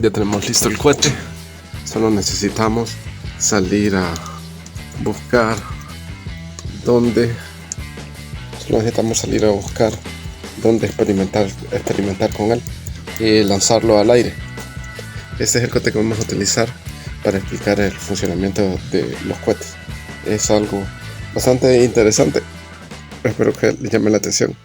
Ya tenemos listo el cohete, solo necesitamos salir a buscar dónde experimentar con él y lanzarlo al aire. Este es el cohete que vamos a utilizar para explicar el funcionamiento de los cohetes. Es algo bastante interesante, espero que les llame la atención.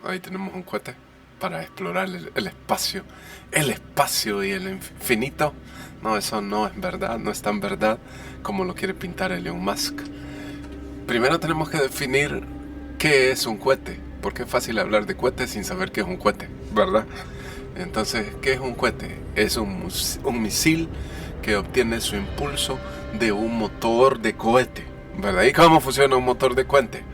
Ahí tenemos un cohete para explorar el espacio y el infinito. No, eso no es verdad, no es tan verdad como lo quiere pintar Elon Musk. Primero tenemos que definir qué es un cohete, porque es fácil hablar de cohete sin saber qué es un cohete, ¿verdad? Entonces, ¿qué es un cohete? Es un misil que obtiene su impulso de un motor de cohete, ¿verdad? ¿Y cómo funciona un motor de cohete?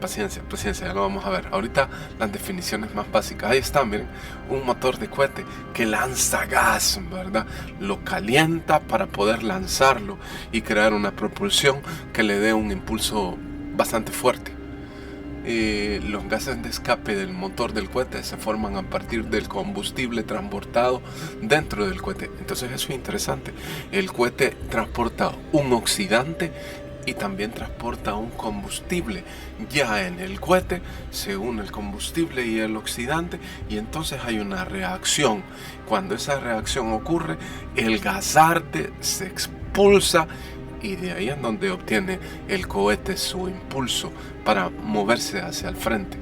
Paciencia, ya lo vamos a ver. Ahorita las definiciones más básicas. Ahí está, miren. Un motor de cohete que lanza gas, ¿verdad? Lo calienta para poder lanzarlo y crear una propulsión que le dé un impulso bastante fuerte. Los gases de escape del motor del cohete se forman a partir del combustible transportado dentro del cohete. Entonces eso es interesante. El cohete transporta un oxidante y también transporta un combustible. Ya en el cohete se une el combustible y el oxidante y entonces hay una reacción. Cuando esa reacción ocurre, el gas arde, se expulsa y de ahí es donde obtiene el cohete su impulso para moverse hacia el frente.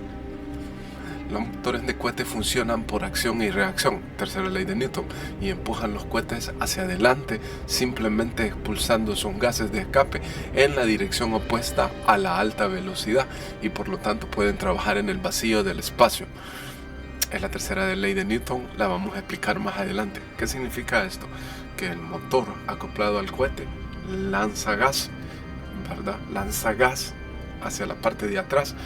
Los motores de cohete funcionan por acción y reacción, tercera ley de Newton, y empujan los cohetes hacia adelante simplemente expulsando sus gases de escape en la dirección opuesta a la alta velocidad y por lo tanto pueden trabajar en el vacío del espacio. Es la tercera ley de Newton, la vamos a explicar más adelante. ¿Qué significa esto? Que el motor acoplado al cohete lanza gas, ¿verdad? Lanza gas hacia la parte de atrás.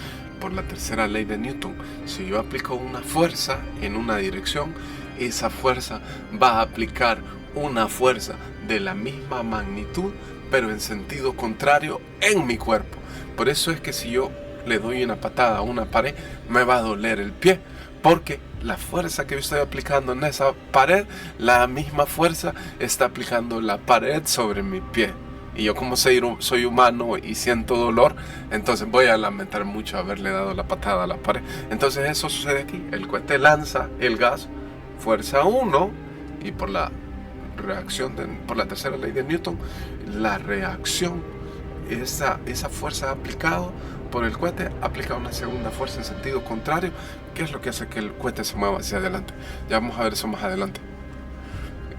Por la tercera ley de Newton, si yo aplico una fuerza en una dirección, esa fuerza va a aplicar una fuerza de la misma magnitud, pero en sentido contrario en mi cuerpo. Por eso es que si yo le doy una patada a una pared, me va a doler el pie, porque la fuerza que yo estoy aplicando en esa pared, la misma fuerza está aplicando la pared sobre mi pie. Y yo como soy humano y siento dolor, entonces voy a lamentar mucho haberle dado la patada a la pared. Entonces eso sucede aquí. El cohete lanza el gas, fuerza 1, y por la reacción, por la tercera ley de Newton, la reacción, esa fuerza aplicada por el cohete, aplica una segunda fuerza en sentido contrario, que es lo que hace que el cohete se mueva hacia adelante. Ya vamos a ver eso más adelante.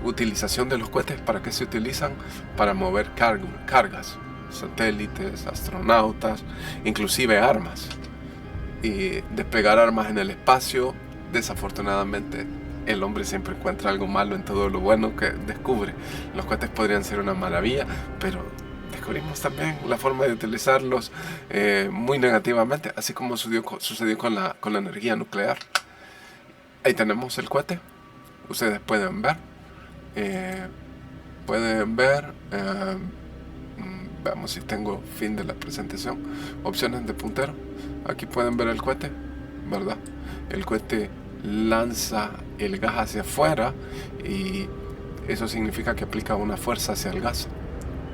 Utilización de los cohetes, ¿para qué se utilizan? Para mover cargas, satélites, astronautas, inclusive armas. Y despegar armas en el espacio. Desafortunadamente el hombre siempre encuentra algo malo en todo lo bueno que descubre. Los cohetes podrían ser una maravilla, pero descubrimos también la forma de utilizarlos muy negativamente, así como sucedió con la energía nuclear. Ahí tenemos el cohete, ustedes pueden ver. Veamos si tengo fin de la presentación. Opciones de puntero. Aquí pueden ver el cohete, ¿verdad? El cohete lanza el gas hacia afuera y eso significa que aplica una fuerza hacia el gas,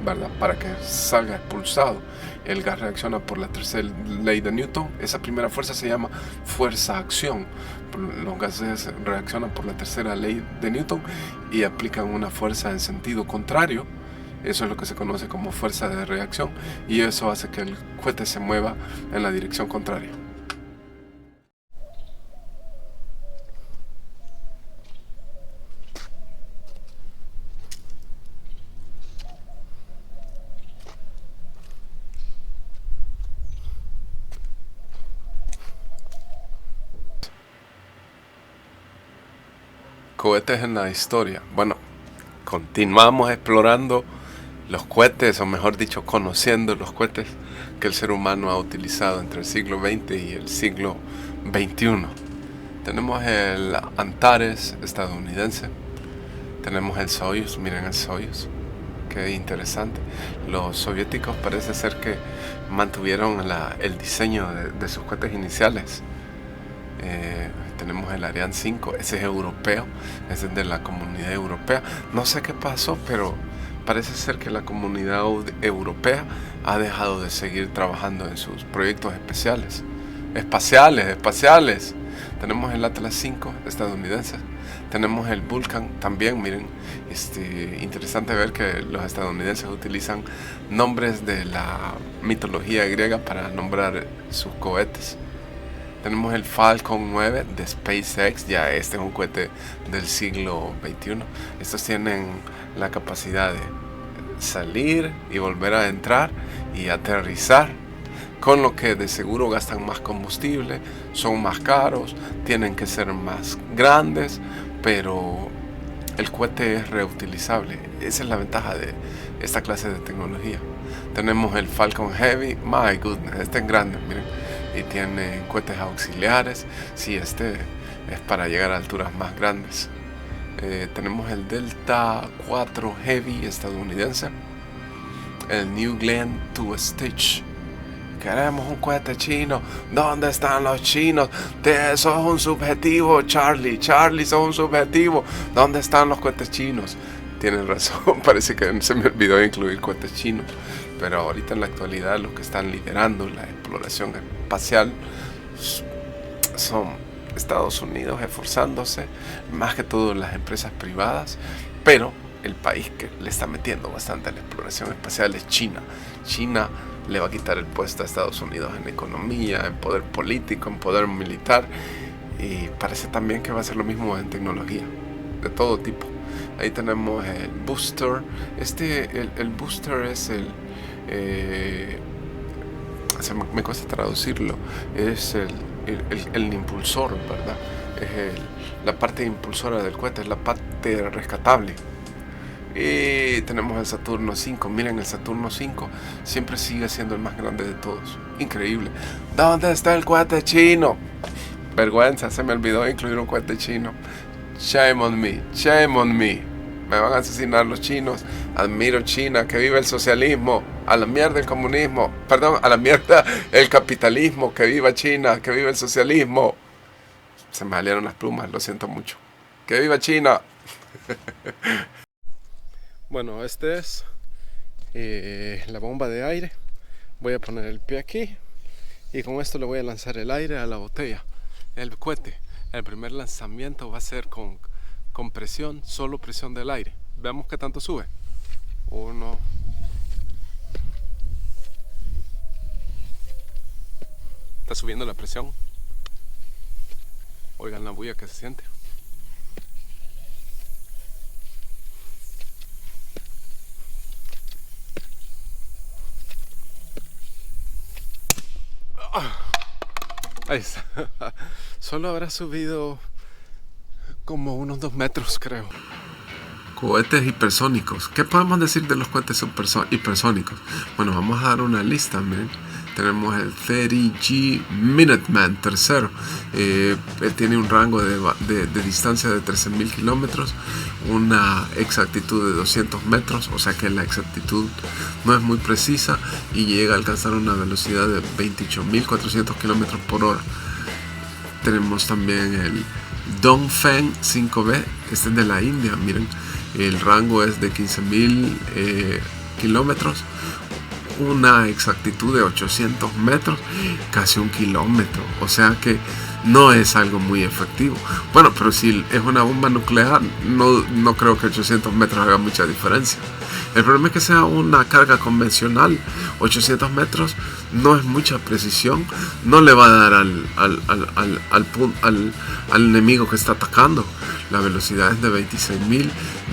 ¿verdad? Para que salga expulsado. El gas reacciona por la tercera ley de Newton. Esa primera fuerza se llama fuerza-acción. Los gases reaccionan por la tercera ley de Newton y aplican una fuerza en sentido contrario. Eso es lo que se conoce como fuerza de reacción y eso hace que el cohete se mueva en la dirección contraria. Cohetes en la historia. Bueno, continuamos explorando los cohetes, o mejor dicho, conociendo los cohetes que el ser humano ha utilizado entre el siglo XX y el siglo XXI. Tenemos el Antares estadounidense, tenemos el Soyuz, miren el Soyuz, qué interesante. Los soviéticos parece ser que mantuvieron el diseño de sus cohetes iniciales. Tenemos el Ariane 5, ese es europeo, ese es de la comunidad europea. No sé qué pasó, pero parece ser que la comunidad europea ha dejado de seguir trabajando en sus proyectos espaciales. Tenemos el Atlas 5 estadounidense. Tenemos el Vulcan también, miren, interesante ver que los estadounidenses utilizan nombres de la mitología griega para nombrar sus cohetes. Tenemos el Falcon 9 de SpaceX, ya este es un cohete del siglo XXI. Estos tienen la capacidad de salir y volver a entrar y aterrizar, con lo que de seguro gastan más combustible, son más caros, tienen que ser más grandes, pero el cohete es reutilizable. Esa es la ventaja de esta clase de tecnología. Tenemos el Falcon Heavy, my goodness, este es grande, miren, y tiene cohetes auxiliares. Sí, este es para llegar a alturas más grandes. Tenemos el Delta 4 Heavy estadounidense, el New Glenn 2 Stage. Queremos un cohete chino. ¿Dónde están los chinos? Sos un subjetivo, Charlie, sos un subjetivo. ¿Dónde están los cohetes chinos? Tienen razón, parece que se me olvidó incluir cohetes chinos. Pero ahorita en la actualidad los que están liderando la exploración espacial son Estados Unidos, esforzándose, más que todo las empresas privadas, pero el país que le está metiendo bastante a la exploración espacial es China. China le va a quitar el puesto a Estados Unidos en economía, en poder político, en poder militar, y parece también que va a ser lo mismo en tecnología, de todo tipo. Ahí tenemos el booster. El booster es me cuesta traducirlo, es el impulsor, ¿verdad? Es la parte impulsora del cohete, es la parte rescatable. Y tenemos el Saturno 5. Miren, el Saturno 5 siempre sigue siendo el más grande de todos. Increíble. ¿Dónde está el cohete chino? Vergüenza, se me olvidó incluir un cohete chino. Shame on me, shame on me. Me van a asesinar los chinos. Admiro China, que viva el socialismo. A la mierda el comunismo. Perdón, a la mierda el capitalismo. Que viva China, que viva el socialismo. Se me salieron las plumas, lo siento mucho. Que viva China. Bueno, este es la bomba de aire. Voy a poner el pie aquí y con esto le voy a lanzar el aire a la botella. El cohete, el primer lanzamiento va a ser con presión, solo presión del aire. Veamos qué tanto sube. 1. Está subiendo la presión. Oigan la bulla que se siente. Ahí está. Solo habrá subido como unos 2 metros, creo. Cohetes hipersónicos. ¿Qué podemos decir de los cohetes hipersónicos? Bueno, vamos a dar una lista, miren. Tenemos el 30G Minuteman III. Tiene un rango de distancia de 13.000 kilómetros, una exactitud de 200 metros, o sea que la exactitud no es muy precisa y llega a alcanzar una velocidad de 28.400 kilómetros por hora. Tenemos también el Dongfeng 5B, este es de la India, miren, el rango es de 15.000 kilómetros, una exactitud de 800 metros, casi 1 kilómetro, o sea que no es algo muy efectivo. Bueno, pero si es una bomba nuclear, no creo que 800 metros haga mucha diferencia. El problema es que sea una carga convencional. 800 metros no es mucha precisión, no le va a dar al enemigo que está atacando. La velocidad es de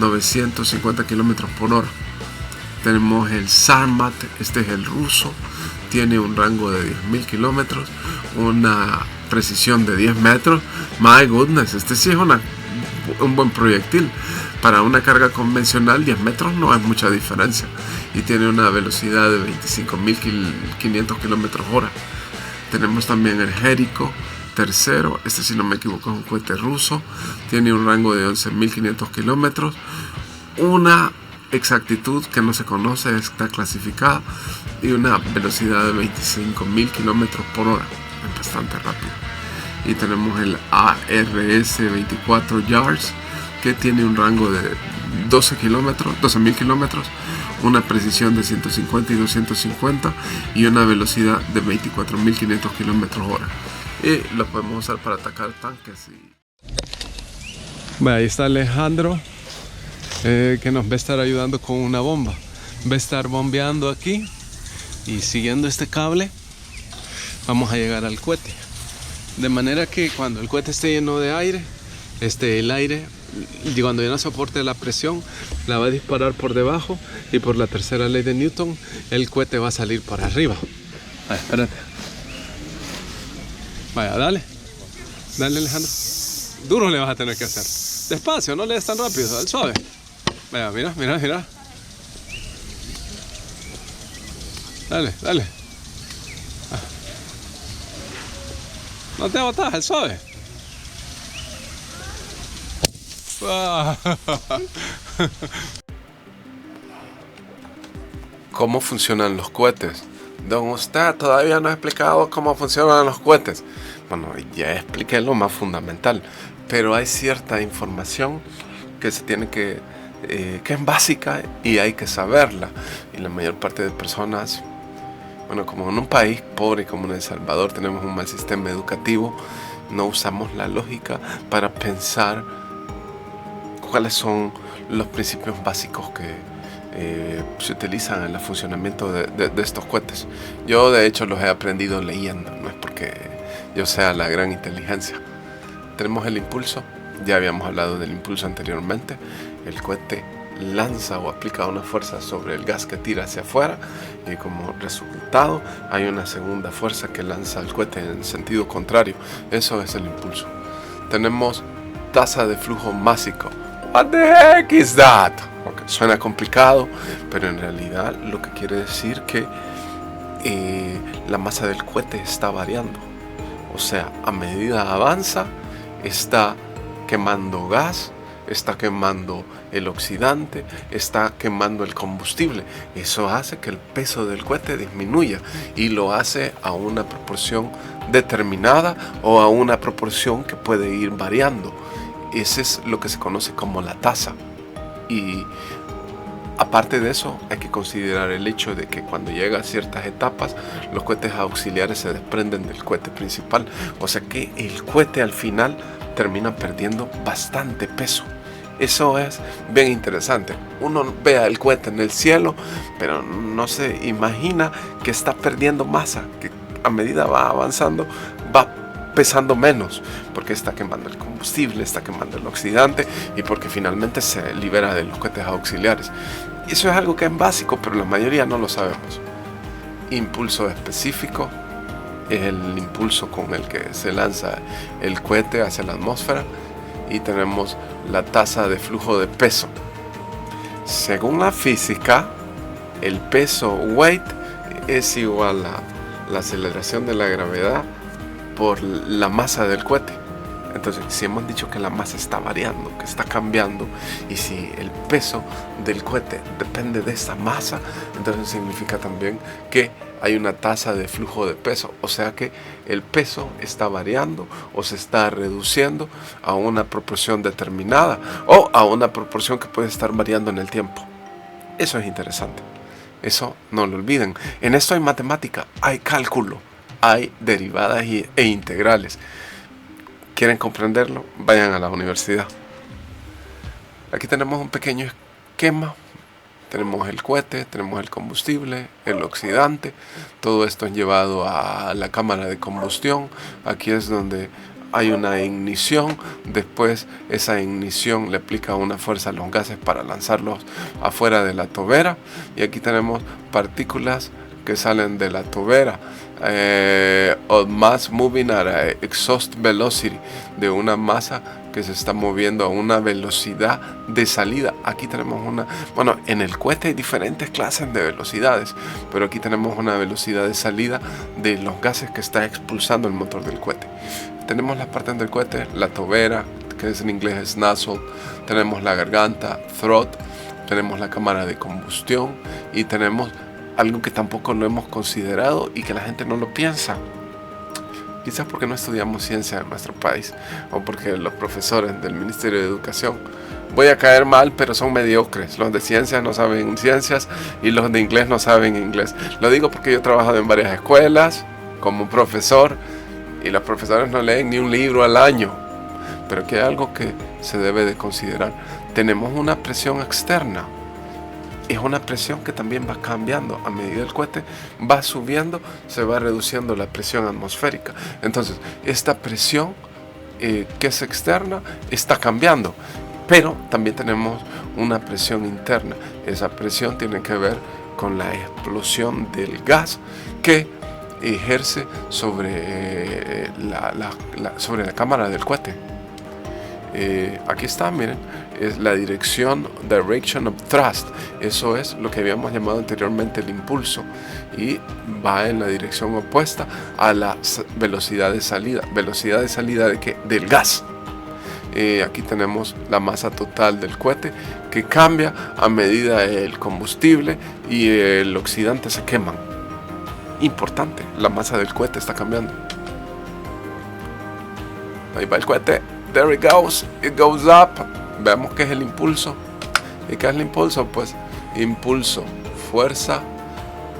26.950 kilómetros por hora. Tenemos el Sarmat, este es el ruso, tiene un rango de 10.000 kilómetros, una precisión de 10 metros. My goodness, este sí es un buen proyectil. Para una carga convencional 10 metros no es mucha diferencia y tiene una velocidad de 25.500 kilómetros hora. Tenemos también el Jericho III, este si no me equivoco es un cohete ruso, tiene un rango de 11.500 kilómetros, una exactitud que no se conoce, está clasificada, y una velocidad de 25.000 kilómetros por hora, es bastante rápido. y tenemos el ARS-24 Yards, que tiene un rango de 12.000 kilómetros, una precisión de 150 y 250 y una velocidad de 24.500 kilómetros hora. Y lo podemos usar para atacar tanques. Ahí está Alejandro, que nos va a estar ayudando con una bomba. Va a estar bombeando aquí y siguiendo este cable vamos a llegar al cohete. De manera que cuando el cohete esté lleno de aire, el aire, cuando ya no soporte la presión, la va a disparar por debajo y por la tercera ley de Newton, el cohete va a salir para arriba. Espérate. Vaya, dale. Dale, Alejandro. Duro le vas a tener que hacer. Despacio, no le des tan rápido, dale suave. Vaya, mira. Dale. No te botas, el suave. ¿Cómo funcionan los cohetes? Don Usted todavía no ha explicado cómo funcionan los cohetes. Bueno, ya expliqué lo más fundamental, pero hay cierta información que se tiene que es básica y hay que saberla. Y la mayor parte de personas, bueno, como en un país pobre como en El Salvador tenemos un mal sistema educativo, no usamos la lógica para pensar cuáles son los principios básicos que se utilizan en el funcionamiento de estos cohetes. Yo de hecho los he aprendido leyendo, no es porque yo sea la gran inteligencia. Tenemos el impulso, ya habíamos hablado del impulso anteriormente. El cohete lanza o aplica una fuerza sobre el gas que tira hacia afuera y como resultado hay una segunda fuerza que lanza el cohete en el sentido contrario. Eso es el impulso. Tenemos tasa de flujo másico. What the heck is that? Okay, suena complicado, pero en realidad lo que quiere decir que la masa del cohete está variando. O sea, a medida avanza, está quemando gas, está quemando el oxidante, está quemando el combustible. Eso hace que el peso del cohete disminuya y lo hace a una proporción determinada o a una proporción que puede ir variando. Ese es lo que se conoce como la tasa. Y aparte de eso, hay que considerar el hecho de que cuando llega a ciertas etapas, los cohetes auxiliares se desprenden del cohete principal. O sea que el cohete al final termina perdiendo bastante peso. Eso es bien interesante. Uno ve el cohete en el cielo, pero no se imagina que está perdiendo masa, que a medida va avanzando, va pesando menos, porque está quemando el combustible, está quemando el oxidante y porque finalmente se libera de los cohetes auxiliares. Eso es algo que es básico, pero la mayoría no lo sabemos. Impulso específico es el impulso con el que se lanza el cohete hacia la atmósfera y tenemos la tasa de flujo de peso. Según la física, el peso weight es igual a la aceleración de la gravedad por la masa del cohete. Entonces, si hemos dicho que la masa está variando, que está cambiando, y si el peso del cohete depende de esa masa, entonces significa también que hay una tasa de flujo de peso, o sea que el peso está variando o se está reduciendo a una proporción determinada o a una proporción que puede estar variando en el tiempo. Eso es interesante, eso no lo olviden. En esto hay matemática, hay cálculo, hay derivadas e integrales. ¿Quieren comprenderlo? Vayan a la universidad. Aquí tenemos un pequeño esquema. Tenemos el cohete, tenemos el combustible, el oxidante. Todo esto es llevado a la cámara de combustión. Aquí es donde hay una ignición. Después esa ignición le aplica una fuerza a los gases para lanzarlos afuera de la tobera. Y aquí tenemos partículas que salen de la tobera. O mass moving at a exhaust velocity, de una masa que se está moviendo a una velocidad de salida. Aquí tenemos bueno, en el cohete hay diferentes clases de velocidades, pero aquí tenemos una velocidad de salida de los gases que está expulsando el motor del cohete. Tenemos las partes del cohete, la tobera, que en inglés es nozzle, tenemos la garganta, throat, tenemos la cámara de combustión y tenemos algo que tampoco lo hemos considerado y que la gente no lo piensa. Quizás porque no estudiamos ciencia en nuestro país, o porque los profesores del Ministerio de Educación, voy a caer mal, pero son mediocres. Los de ciencias no saben ciencias y los de inglés no saben inglés. Lo digo porque yo he trabajado en varias escuelas como profesor y los profesores no leen ni un libro al año. Pero aquí hay algo que se debe de considerar. Tenemos una presión externa. Es una presión que también va cambiando. A medida que el cohete va subiendo, se va reduciendo la presión atmosférica. Entonces, esta presión que es externa está cambiando. Pero también tenemos una presión interna. Esa presión tiene que ver con la explosión del gas que ejerce sobre sobre la cámara del cohete. Aquí está, miren, es la direction of thrust. Eso es lo que habíamos llamado anteriormente el impulso, y va en la dirección opuesta a la velocidad de salida. ¿Velocidad de salida de qué? Del gas. Aquí tenemos la masa total del cohete que cambia a medida el combustible y el oxidante se queman. Importante, la masa del cohete está cambiando. Ahí va el cohete. There it goes up. Veamos qué es el impulso. ¿Y qué es el impulso? Pues impulso, fuerza,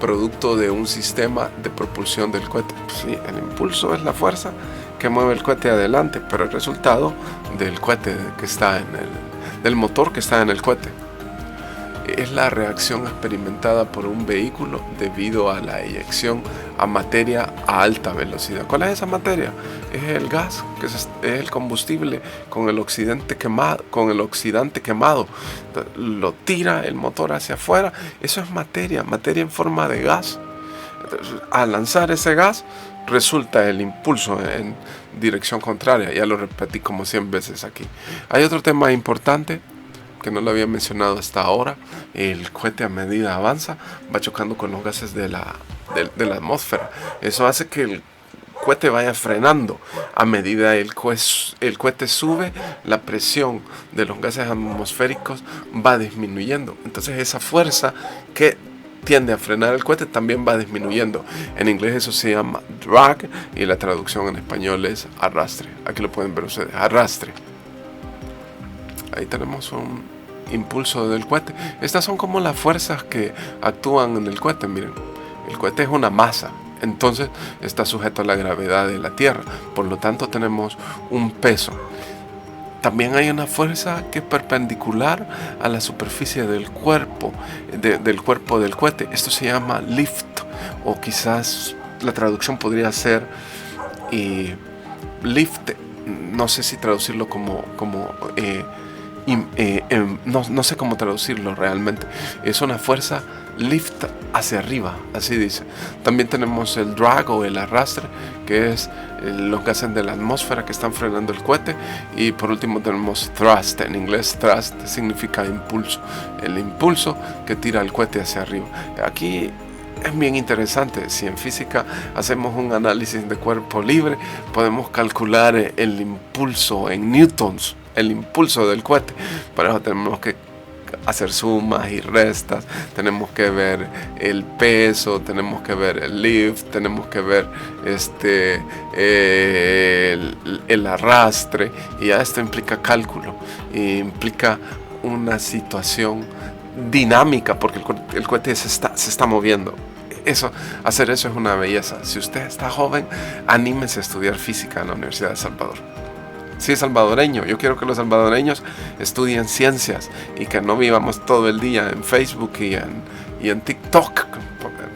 producto de un sistema de propulsión del cohete. Pues sí, el impulso es la fuerza que mueve el cohete adelante, pero el resultado del cohete que está del motor que está en el cohete es la reacción experimentada por un vehículo debido a la eyección a materia a alta velocidad. ¿Cuál es esa materia? Es el gas, que es el combustible con el oxidante quemado. Lo tira el motor hacia afuera. Eso es materia en forma de gas. Entonces, al lanzar ese gas, resulta el impulso en dirección contraria. Ya lo repetí como 100 veces aquí. Hay otro tema importante que no lo había mencionado hasta ahora. El cohete, a medida avanza, va chocando con los gases de la atmósfera. Eso hace que el cohete vaya frenando. A medida el cohete sube, la presión de los gases atmosféricos va disminuyendo. Entonces esa fuerza que tiende a frenar el cohete también va disminuyendo. En inglés eso se llama drag y la traducción en español es arrastre. Aquí lo pueden ver ustedes, arrastre. Ahí tenemos un impulso del cohete. Estas son como las fuerzas que actúan en el cohete. Miren, el cohete es una masa, entonces está sujeto a la gravedad de la Tierra, por lo tanto tenemos un peso. También hay una fuerza que es perpendicular a la superficie del cuerpo, del cuerpo del cohete. Esto se llama lift, o quizás la traducción podría ser lift. No sé si traducirlo no sé cómo traducirlo realmente. Es una fuerza lift hacia arriba, así dice. También tenemos el drag o el arrastre, que es los gases de la atmósfera que están frenando el cohete. Y por último tenemos thrust. En inglés thrust significa impulso, el impulso que tira el cohete hacia arriba. Aquí es bien interesante. Si en física hacemos un análisis de cuerpo libre, podemos calcular el impulso en newtons, el impulso del cohete. Para eso tenemos que hacer sumas y restas, tenemos que ver el peso, tenemos que ver el lift, tenemos que ver el arrastre, y ya esto implica cálculo, implica una situación dinámica, porque el cohete se está moviendo. Hacer eso es una belleza. Si usted está joven, anímese a estudiar física en la Universidad de Salvador. Si es salvadoreño, yo quiero que los salvadoreños estudien ciencias y que no vivamos todo el día en Facebook y en TikTok,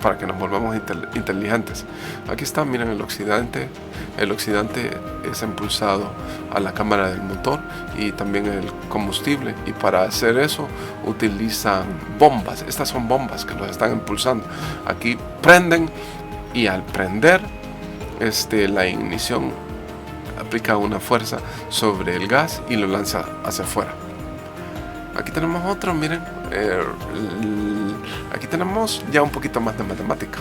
para que nos volvamos inteligentes. Aquí está, miren, el oxidante. El oxidante es impulsado a la cámara del motor y también el combustible, y para hacer eso utilizan bombas. Estas son bombas que los están impulsando. Aquí prenden, y al prender la ignición aplica una fuerza sobre el gas y lo lanza hacia afuera. Aquí tenemos otro, miren, aquí tenemos ya un poquito más de matemática.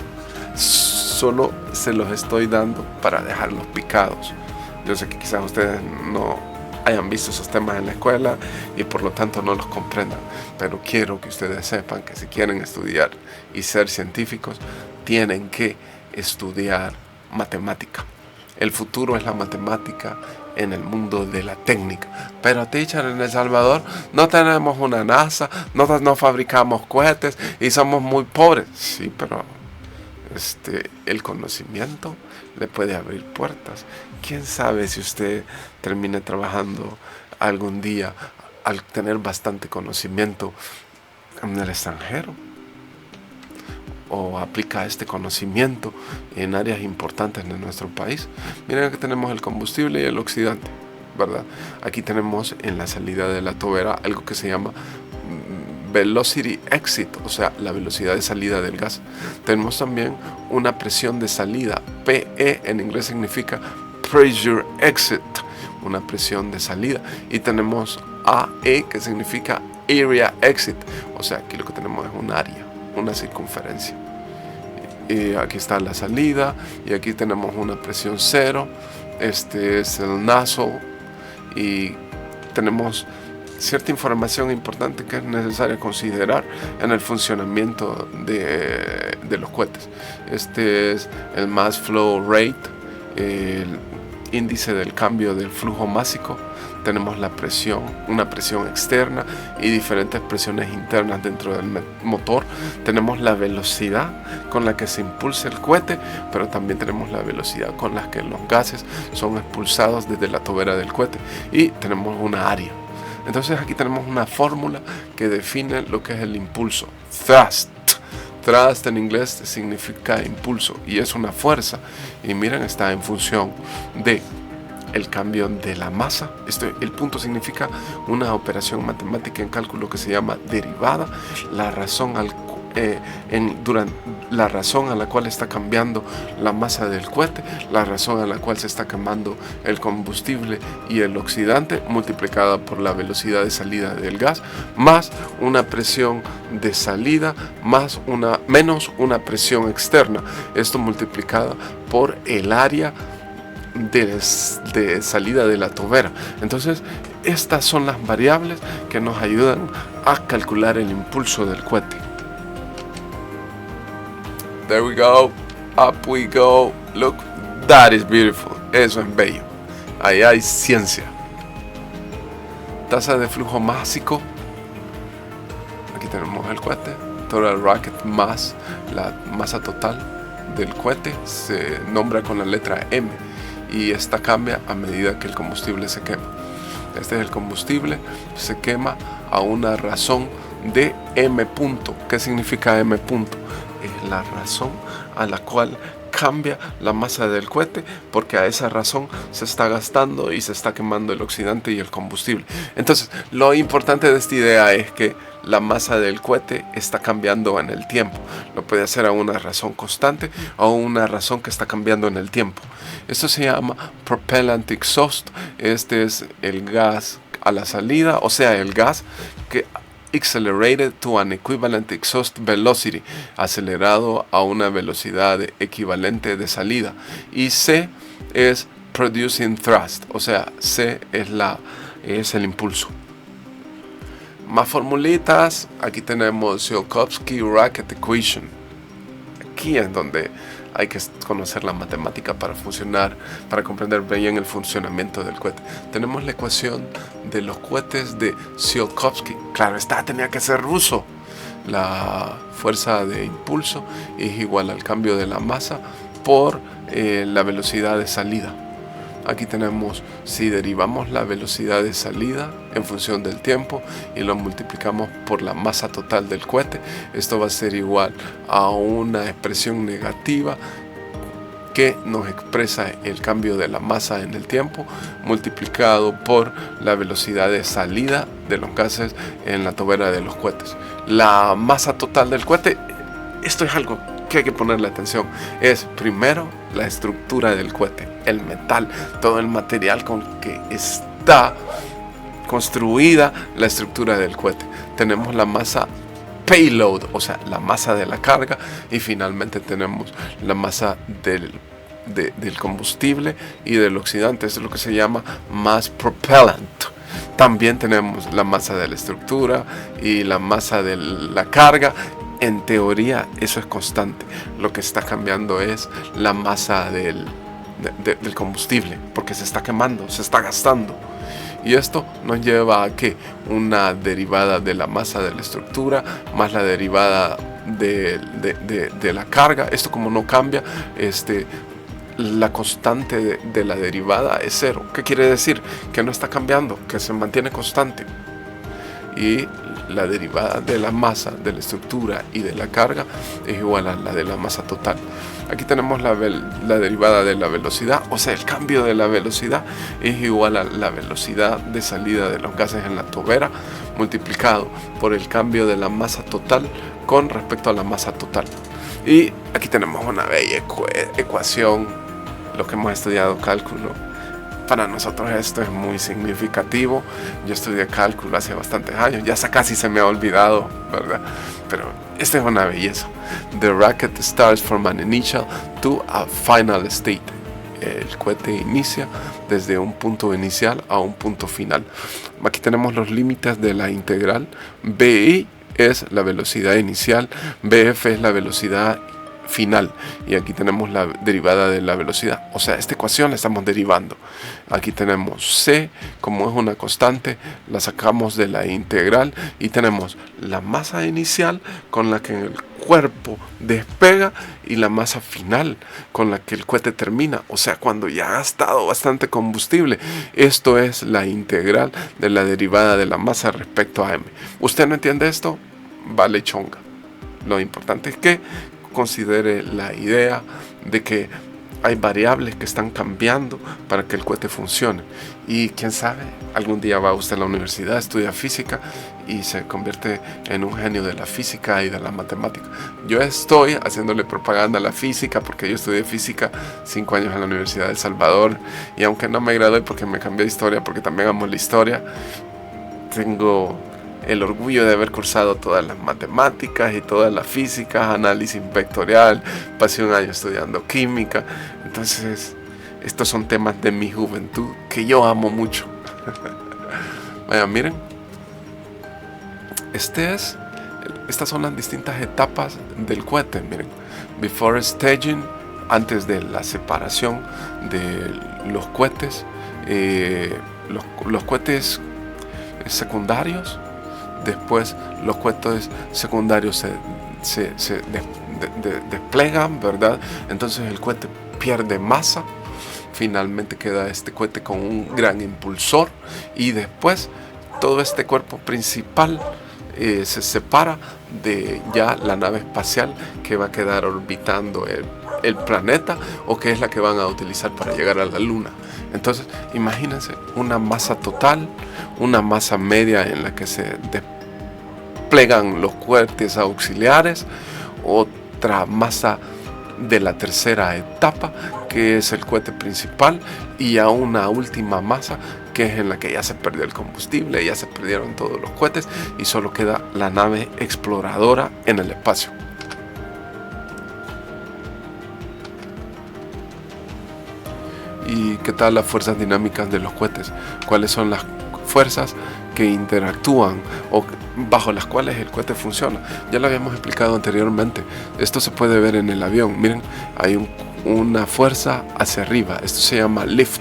Solo se los estoy dando para dejarlos picados. Yo sé que quizás ustedes no hayan visto esos temas en la escuela y por lo tanto no los comprendan, pero quiero que ustedes sepan que si quieren estudiar y ser científicos, tienen que estudiar matemática. El futuro es la matemática en el mundo de la técnica. Pero, teacher, en El Salvador no tenemos una NASA, no fabricamos cohetes y somos muy pobres. Sí, pero el conocimiento le puede abrir puertas. ¿Quién sabe si usted termine trabajando algún día al tener bastante conocimiento en el extranjero? O aplica este conocimiento en áreas importantes de nuestro país. Miren que tenemos el combustible y el oxidante, ¿verdad? Aquí tenemos en la salida de la tobera algo que se llama velocity exit, o sea, la velocidad de salida del gas. Tenemos también una presión de salida. PE en inglés significa pressure exit, una presión de salida. Y tenemos AE, que significa area exit, o sea, aquí lo que tenemos es un área, una circunferencia. Y aquí está la salida y aquí tenemos una presión cero. Este es el nozzle y tenemos cierta información importante que es necesaria considerar en el funcionamiento de los cohetes. Este es el mass flow rate, el índice del cambio del flujo másico. Tenemos la presión, una presión externa y diferentes presiones internas dentro del motor. Tenemos la velocidad con la que se impulsa el cohete, pero también tenemos la velocidad con la que los gases son expulsados desde la tobera del cohete. Y tenemos una área. Entonces aquí tenemos una fórmula que define lo que es el impulso. Thrust. Thrust en inglés significa impulso y es una fuerza. Y miren, está en función de el cambio de la masa. El punto significa una operación matemática en cálculo que se llama derivada. La razón la razón a la cual está cambiando la masa del cohete, la razón a la cual se está quemando el combustible y el oxidante, multiplicada por la velocidad de salida del gas, más una presión de salida, menos una presión externa. Esto multiplicada por el área de salida de la tobera. Entonces, estas son las variables que nos ayudan a calcular el impulso del cohete. There we go, up we go. Look, that is beautiful. Eso es bello. Ahí hay ciencia. Tasa de flujo másico. Aquí tenemos el cohete. Total rocket mass, la masa total del cohete, se nombra con la letra M. Y esta cambia a medida que el combustible se quema. Este es el combustible, se quema a una razón de M punto. ¿Qué significa M punto? Es la razón a la cual cambia la masa del cohete, porque a esa razón se está gastando y se está quemando el oxidante y el combustible. Entonces, lo importante de esta idea es que la masa del cohete está cambiando en el tiempo. Lo puede hacer a una razón constante o a una razón que está cambiando en el tiempo. Esto se llama propellant exhaust. Este es el gas a la salida, o sea, el gas que accelerated to an equivalent exhaust velocity, acelerado a una velocidad equivalente de salida. Y C es producing thrust, o sea, C es el impulso. Más formulitas. Aquí tenemos Tsiolkovsky-Racket Equation. Aquí es donde hay que conocer la matemática para comprender bien el funcionamiento del cohete. Tenemos la ecuación de los cohetes de Tsiolkovsky. Claro está, tenía que ser ruso. La fuerza de impulso es igual al cambio de la masa por la velocidad de salida. Aquí tenemos, si derivamos la velocidad de salida en función del tiempo y lo multiplicamos por la masa total del cohete, esto va a ser igual a una expresión negativa que nos expresa el cambio de la masa en el tiempo multiplicado por la velocidad de salida de los gases en la tobera de los cohetes. La masa total del cohete, esto es algo que hay que ponerle atención, es primero la estructura del cohete, el metal, todo el material con que está construida la estructura del cohete. Tenemos la masa payload, o sea, la masa de la carga, y finalmente tenemos la masa del combustible y del oxidante. Eso es lo que se llama mass propellant. También tenemos la masa de la estructura y la masa de la carga. En teoría eso es constante. Lo que está cambiando es la masa del combustible, porque se está quemando, se está gastando. Y esto nos lleva a que una derivada de la masa de la estructura más la derivada de la carga, esto como no cambia, la constante de la derivada es cero. ¿Qué quiere decir? Que no está cambiando, que se mantiene constante. Y la derivada de la masa, de la estructura y de la carga es igual a la de la masa total. Aquí tenemos la derivada de la velocidad, o sea, el cambio de la velocidad es igual a la velocidad de salida de los gases en la tobera multiplicado por el cambio de la masa total con respecto a la masa total. Y aquí tenemos una bella ecuación, lo que hemos estudiado cálculo. Para nosotros esto es muy significativo. Yo estudié cálculo hace bastantes años, ya casi se me ha olvidado, ¿verdad? Pero esta es una belleza. The rocket starts from an initial to a final state. El cohete inicia desde un punto inicial a un punto final. Aquí tenemos los límites de la integral. BI es la velocidad inicial, BF es la velocidad final, y aquí tenemos la derivada de la velocidad, o sea, esta ecuación la estamos derivando. Aquí tenemos C, como es una constante, la sacamos de la integral y tenemos la masa inicial con la que el cuerpo despega y la masa final con la que el cohete termina, o sea, cuando ya ha gastado bastante combustible. Esto es la integral de la derivada de la masa respecto a m. ¿Usted no entiende esto? Vale chonga. Lo importante es que considere la idea de que hay variables que están cambiando para que el cohete funcione, y quién sabe, algún día va usted a la universidad, estudia física y se convierte en un genio de la física y de la matemática. Yo estoy haciéndole propaganda a la física porque yo estudié física 5 años en la Universidad de El Salvador, y aunque no me gradué porque me cambié de historia, porque también amo la historia, tengo el orgullo de haber cursado todas las matemáticas y todas las físicas, análisis vectorial, pasé un año estudiando química. Entonces, estos son temas de mi juventud que yo amo mucho. Vaya, miren, estas son las distintas etapas del cohete. Miren, before staging, antes de la separación de los cohetes, los cohetes secundarios. Después los cohetes secundarios se desplegan, ¿verdad? Entonces el cohete pierde masa. Finalmente queda este cohete con un gran impulsor, y después todo este cuerpo principal se separa de ya la nave espacial que va a quedar orbitando el planeta, o que es la que van a utilizar para llegar a la luna. Entonces imagínense una masa total, una masa media en la que se desplegan los cohetes auxiliares, otra masa de la tercera etapa que es el cohete principal, y a una última masa que es en la que ya se perdió el combustible, ya se perdieron todos los cohetes y solo queda la nave exploradora en el espacio. ¿Y qué tal las fuerzas dinámicas de los cohetes? ¿Cuáles son las fuerzas que interactúan o bajo las cuales el cohete funciona? Ya lo habíamos explicado anteriormente. Esto se puede ver en el avión. Miren, hay una fuerza hacia arriba. Esto se llama lift.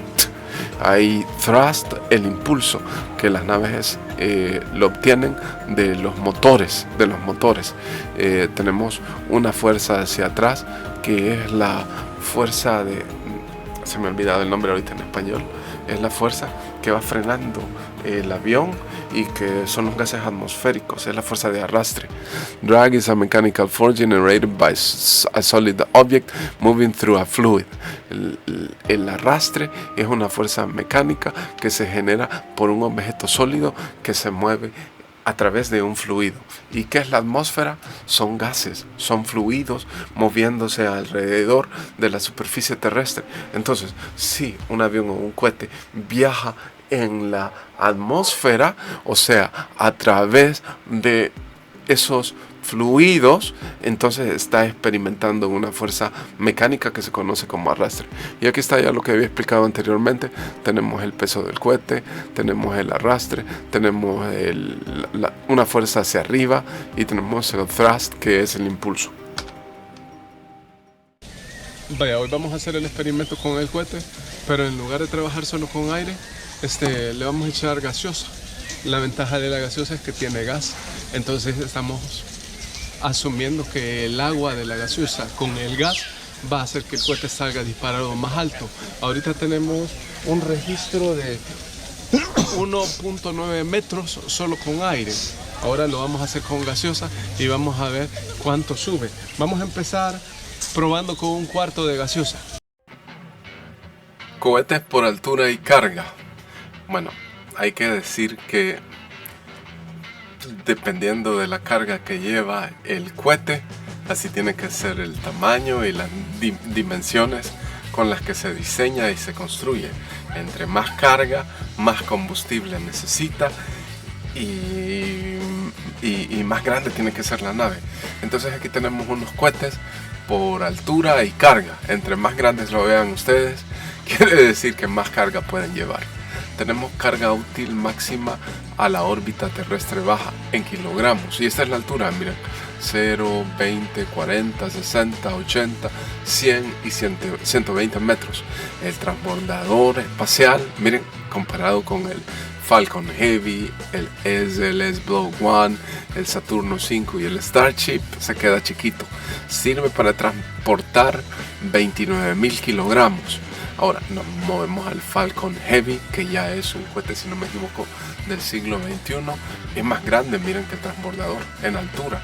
Hay thrust, el impulso que las naves lo obtienen de los motores. Tenemos una fuerza hacia atrás que es la fuerza se me ha olvidado el nombre ahorita en español. Es la fuerza que va frenando el avión y que son los gases atmosféricos, es la fuerza de arrastre. Drag is a mechanical force generated by a solid object moving through a fluid. El arrastre es una fuerza mecánica que se genera por un objeto sólido que se mueve a través de un fluido. ¿Y qué es la atmósfera? Son gases, son fluidos moviéndose alrededor de la superficie terrestre. Entonces, si un avión o un cohete viaja en la atmósfera, o sea, a través de esos fluidos, entonces está experimentando una fuerza mecánica que se conoce como arrastre. Y aquí está ya lo que había explicado anteriormente. Tenemos el peso del cohete, tenemos el arrastre, tenemos una fuerza hacia arriba, y tenemos el thrust, que es el impulso. Vaya, hoy vamos a hacer el experimento con el cohete, pero en lugar de trabajar solo con aire, le vamos a echar gaseosa. La ventaja de la gaseosa es que tiene gas, entonces estamos asumiendo que el agua de la gaseosa con el gas va a hacer que el cohete salga disparado más alto. Ahorita tenemos un registro de 1.9 metros solo con aire. Ahora lo vamos a hacer con gaseosa y vamos a ver cuánto sube. Vamos a empezar probando con un cuarto de gaseosa. Cohetes por altura y carga. Bueno, hay que decir que dependiendo de la carga que lleva el cohete, así tiene que ser el tamaño y las dimensiones con las que se diseña y se construye. Entre más carga, más combustible necesita y más grande tiene que ser la nave. Entonces aquí tenemos unos cohetes por altura y carga. Entre más grandes lo vean ustedes, quiere decir que más carga pueden llevar. Tenemos carga útil máxima a la órbita terrestre baja en kilogramos. Y esta es la altura, miren. 0, 20, 40, 60, 80, 100 y 120 metros. El transbordador espacial, miren, comparado con el Falcon Heavy, el SLS Block One, el Saturno 5 y el Starship, se queda chiquito. Sirve para transportar 29.000 kilogramos. Ahora nos movemos al Falcon Heavy, que ya es un cohete, si no me equivoco, del siglo XXI. Es más grande, miren, que el transbordador en altura.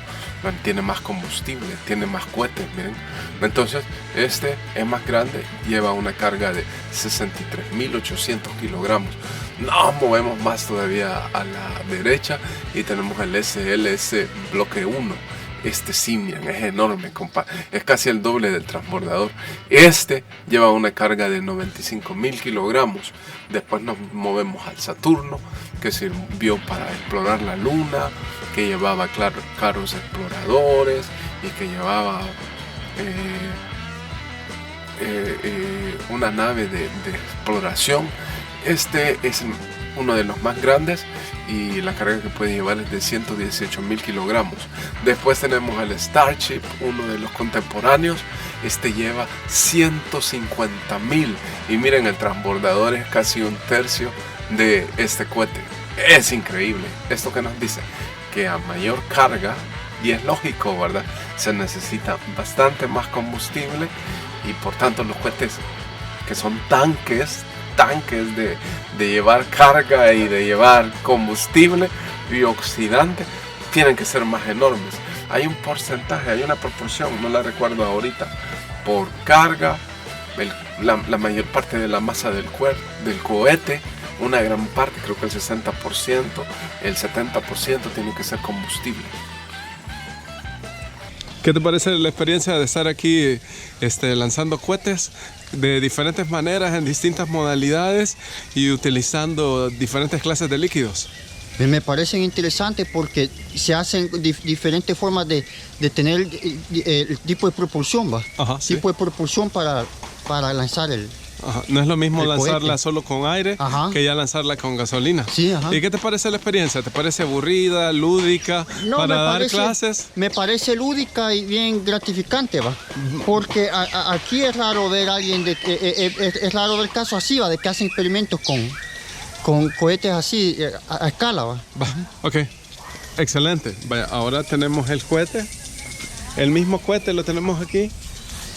Tiene más combustible, tiene más cohetes, miren. Entonces, este es más grande, lleva una carga de 63.800 kilogramos. Nos movemos más todavía a la derecha y tenemos el SLS Bloque 1. Este sí, miren, es enorme, es casi el doble del transbordador. Este lleva una carga de 95.000 kilogramos. Después nos movemos al Saturno, que sirvió para explorar la Luna, que llevaba carros exploradores y que llevaba una nave de exploración. Este es uno de los más grandes y la carga que puede llevar es de 118.000 kilogramos. Después tenemos el Starship, uno de los contemporáneos. Este lleva 150.000 y miren, el transbordador es casi un tercio de este cohete. Es increíble. Esto que nos dice que a mayor carga, y es lógico, ¿verdad?, se necesita bastante más combustible y por tanto los cohetes que son tanques de llevar carga y de llevar combustible y oxidante tienen que ser más enormes. Hay un porcentaje, hay una proporción, no la recuerdo ahorita, por carga, la mayor parte de la masa del cohete, una gran parte, creo que el 60%, el 70% tiene que ser combustible. ¿Qué te parece la experiencia de estar aquí lanzando cohetes de diferentes maneras, en distintas modalidades y utilizando diferentes clases de líquidos? Me parecen interesantes porque se hacen diferentes formas de tener el tipo de propulsión, ¿va? Ajá, sí. Tipo de propulsión para lanzar el... Ajá. No es lo mismo lanzarla cohete solo con aire, ajá, que ya lanzarla con gasolina. Sí, ajá. ¿Y qué te parece la experiencia? ¿Te parece aburrida, lúdica, no, para dar clases? Me parece lúdica y bien gratificante, ¿va? Porque aquí es raro ver a alguien, es raro ver casos así, ¿va? De que hacen experimentos con cohetes así a escala, ¿va? Ok, excelente. Vaya, ahora tenemos el cohete, el mismo cohete lo tenemos aquí.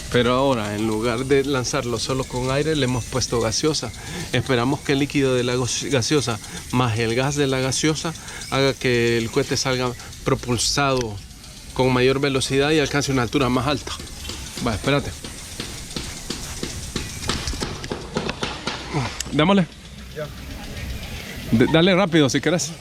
Pero ahora, en lugar de lanzarlo solo con aire, le hemos puesto gaseosa. Esperamos que el líquido de la gaseosa más el gas de la gaseosa haga que el cohete salga propulsado con mayor velocidad y alcance una altura más alta. Va, espérate. Démosle. Dale rápido si querés.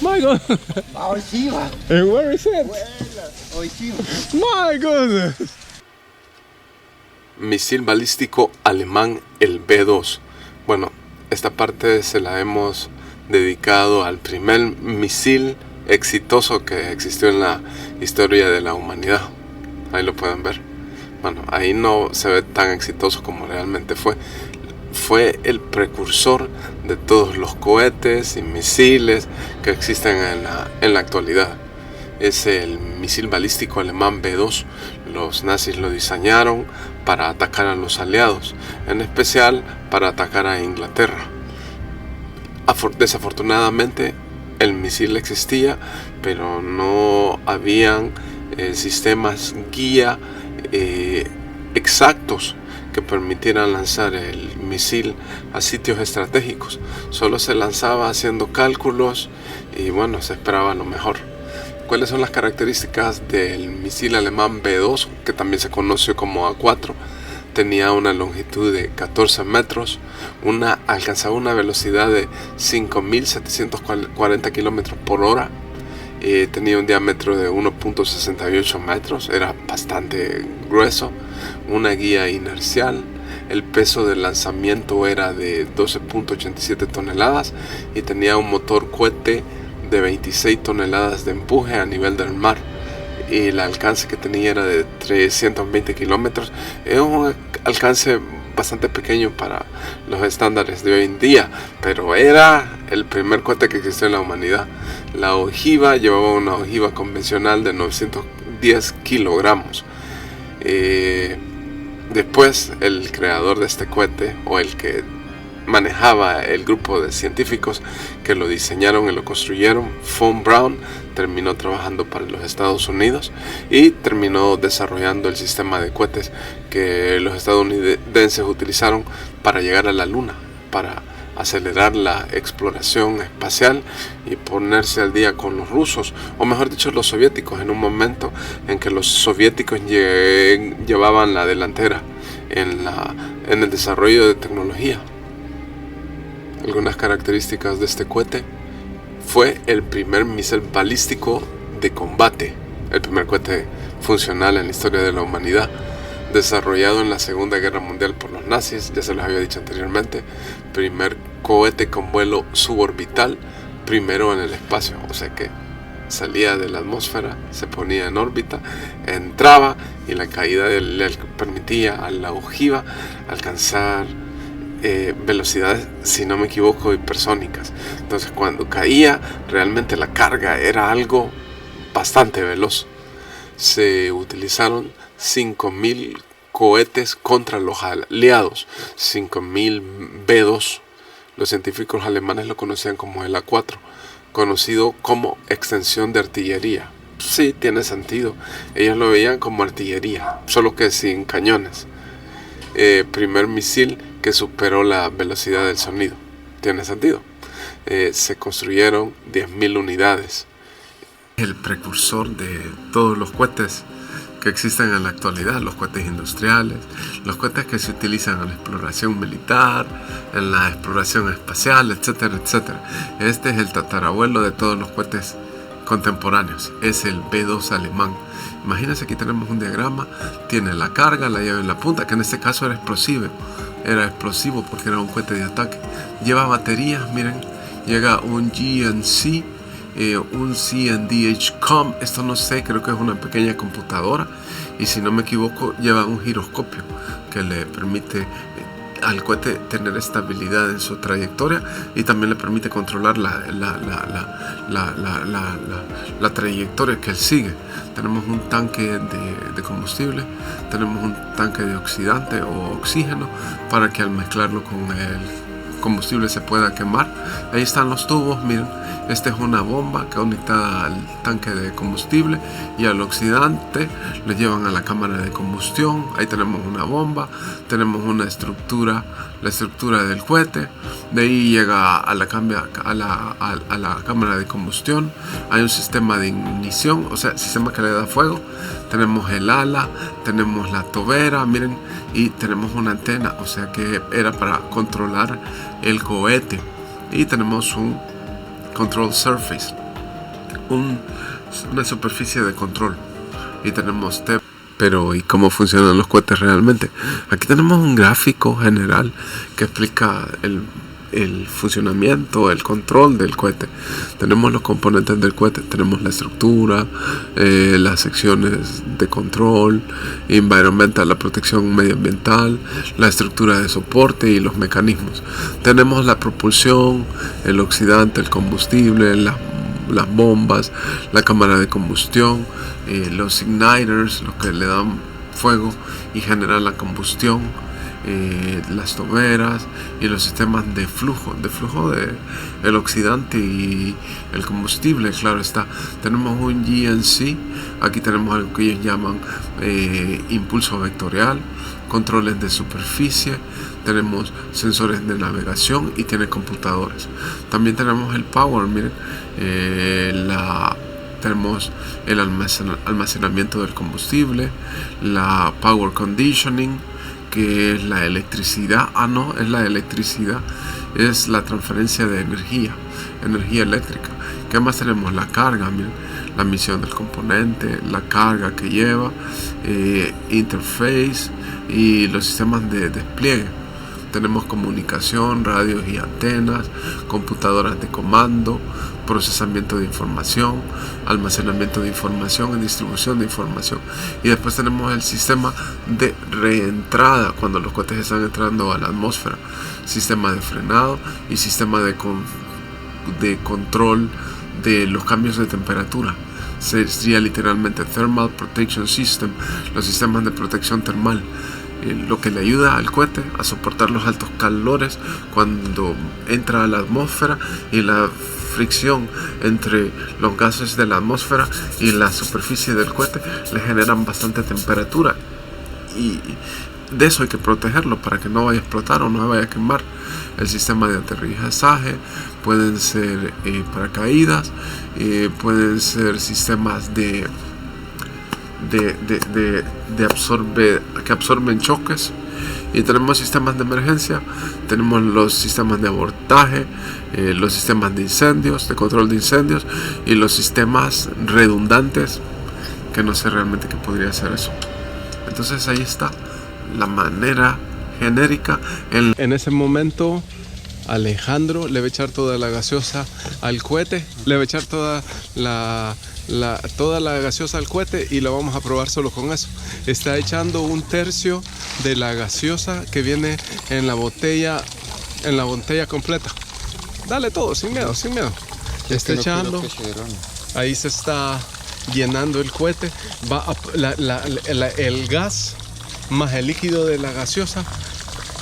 My God. Hoy sí va. And where is it? Hoy sí va. My goodness. Misil balístico alemán, el B-2. Bueno, esta parte se la hemos dedicado al primer misil exitoso que existió en la historia de la humanidad. Ahí lo pueden ver. Bueno, ahí no se ve tan exitoso como realmente fue. Fue el precursor de todos los cohetes y misiles que existen en la actualidad. Es el misil balístico alemán B-2. Los nazis lo diseñaron para atacar a los aliados, en especial para atacar a Inglaterra. Desafortunadamente el misil existía, pero no habían sistemas guía exactos que permitieran lanzar el misil a sitios estratégicos. Solo se lanzaba haciendo cálculos y bueno, se esperaba lo mejor. ¿Cuáles son las características del misil alemán B-2, que también se conoce como A4? Tenía una longitud de 14 metros, alcanzaba una velocidad de 5.740 km por hora, tenía un diámetro de 1.68 metros, era bastante grueso, una guía inercial, el peso del lanzamiento era de 12.87 toneladas y tenía un motor cohete de 26 toneladas de empuje a nivel del mar. Y el alcance que tenía era de 320 kilómetros. Es un alcance bastante pequeño para los estándares de hoy en día, pero era el primer cohete que existió en la humanidad. La ojiva llevaba una ojiva convencional de 910 kilogramos. Después el creador de este cohete, o el que manejaba el grupo de científicos que lo diseñaron y lo construyeron, von Braun, terminó trabajando para los Estados Unidos y terminó desarrollando el sistema de cohetes que los estadounidenses utilizaron para llegar a la Luna, para acelerar la exploración espacial y ponerse al día con los rusos, o mejor dicho los soviéticos, en un momento en que los soviéticos llevaban la delantera en el desarrollo de tecnología. Algunas características de este cohete: fue el primer misil balístico de combate, el primer cohete funcional en la historia de la humanidad, desarrollado en la Segunda Guerra Mundial por los nazis, ya se los había dicho anteriormente. Primer cohete con vuelo suborbital, primero en el espacio, o sea que salía de la atmósfera, se ponía en órbita, entraba y la caída le permitía a la ojiva alcanzar velocidades, si no me equivoco, hipersónicas. Entonces cuando caía, realmente la carga era algo bastante veloz. Se utilizaron 5.000 cohetes contra los aliados, 5.000 B-2. Los científicos alemanes lo conocían como el A4, conocido como extensión de artillería. Sí, tiene sentido. Ellos lo veían como artillería, solo que sin cañones. Primer misil que superó la velocidad del sonido. Tiene sentido. Se construyeron 10.000 unidades. El precursor de todos los cohetes que existen en la actualidad, los cohetes industriales, los cohetes que se utilizan en la exploración militar, en la exploración espacial, etcétera, etcétera. Este es el tatarabuelo de todos los cohetes contemporáneos, es el B-2 alemán. Imagínense, aquí tenemos un diagrama, tiene la carga, la llave en la punta, que en este caso era explosivo porque era un cohete de ataque. Lleva baterías, miren, llega un GNC, un CNDH-COM, esto no sé, creo que es una pequeña computadora, y si no me equivoco lleva un giroscopio que le permite al cohete tener estabilidad en su trayectoria y también le permite controlar la trayectoria que él sigue. Tenemos un tanque de combustible, tenemos un tanque de oxidante o oxígeno para que al mezclarlo con el combustible se pueda quemar. Ahí están los tubos, miren, esta es una bomba que conectada al tanque de combustible y al oxidante lo llevan a la cámara de combustión. Ahí tenemos una bomba, tenemos una estructura, la estructura del cohete. De ahí llega a la cámara de combustión. Hay un sistema de ignición, o sea, sistema que le da fuego. Tenemos el ala, tenemos la tobera, miren, y tenemos una antena, o sea que era para controlar el cohete. Y tenemos un control surface, una superficie de control y tenemos pero ¿y cómo funcionan los cohetes realmente? Aquí tenemos un gráfico general que explica el funcionamiento, el control del cohete. Tenemos los componentes del cohete, tenemos la estructura, las secciones de control, environmental, la protección medioambiental, la estructura de soporte y los mecanismos. Tenemos la propulsión, el oxidante, el combustible, las bombas, la cámara de combustión, los igniters, los que le dan fuego y generan la combustión, las toberas y los sistemas de flujo de el oxidante y el combustible. Claro está, tenemos un GNC, aquí tenemos algo que ellos llaman impulso vectorial, controles de superficie, tenemos sensores de navegación y tiene computadores. También tenemos el power, miren, tenemos el almacenamiento del combustible, la power conditioning, que es la electricidad, es la transferencia de energía eléctrica. ¿Qué más tenemos? La carga, miren, la misión del componente, la carga que lleva, interface y los sistemas de despliegue. Tenemos comunicación, radios y antenas, computadoras de comando, procesamiento de información, almacenamiento de información y distribución de información. Y después tenemos el sistema de reentrada cuando los cohetes están entrando a la atmósfera, sistema de frenado y sistema de control de los cambios de temperatura. Sería literalmente Thermal Protection System, los sistemas de protección termal, lo que le ayuda al cohete a soportar los altos calores cuando entra a la atmósfera, y la fricción entre los gases de la atmósfera y la superficie del cohete le generan bastante temperatura, y de eso hay que protegerlo para que no vaya a explotar o no se vaya a quemar. El sistema de aterrizaje pueden ser paracaídas, pueden ser sistemas que absorben choques, y tenemos sistemas de emergencia, tenemos los sistemas de abordaje, los sistemas de incendios, de control de incendios, y los sistemas redundantes, que no sé realmente qué podría ser eso. Entonces ahí está la manera genérica. En ese momento Alejandro le va a echar toda la gaseosa al cohete, le va a echar toda la gaseosa al cohete, y lo vamos a probar solo con eso. Está echando 1/3 de la gaseosa que viene en la botella completa. Dale todo, sin miedo. Está echando. Ahí se está llenando el cohete. El gas más el líquido de la gaseosa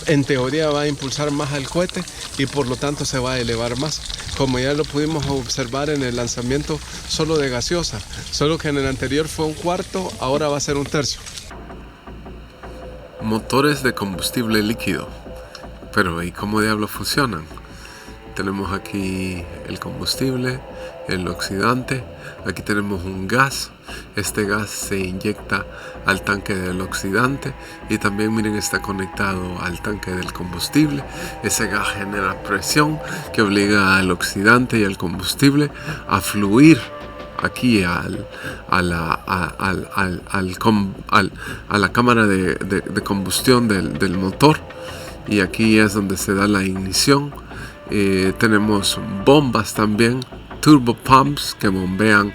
en teoría va a impulsar más al cohete, y por lo tanto se va a elevar más, como ya lo pudimos observar en el lanzamiento solo de gaseosa, solo que en el anterior fue 1/4, ahora va a ser 1/3. Motores de combustible líquido. Pero ¿y cómo diablos funcionan? Tenemos aquí el combustible, el oxidante, aquí tenemos un gas. Este gas se inyecta al tanque del oxidante, y también miren, está conectado al tanque del combustible. Ese gas genera presión que obliga al oxidante y al combustible a fluir aquí a la cámara de combustión del motor, y aquí es donde se da la ignición. Tenemos bombas también, turbo pumps, que bombean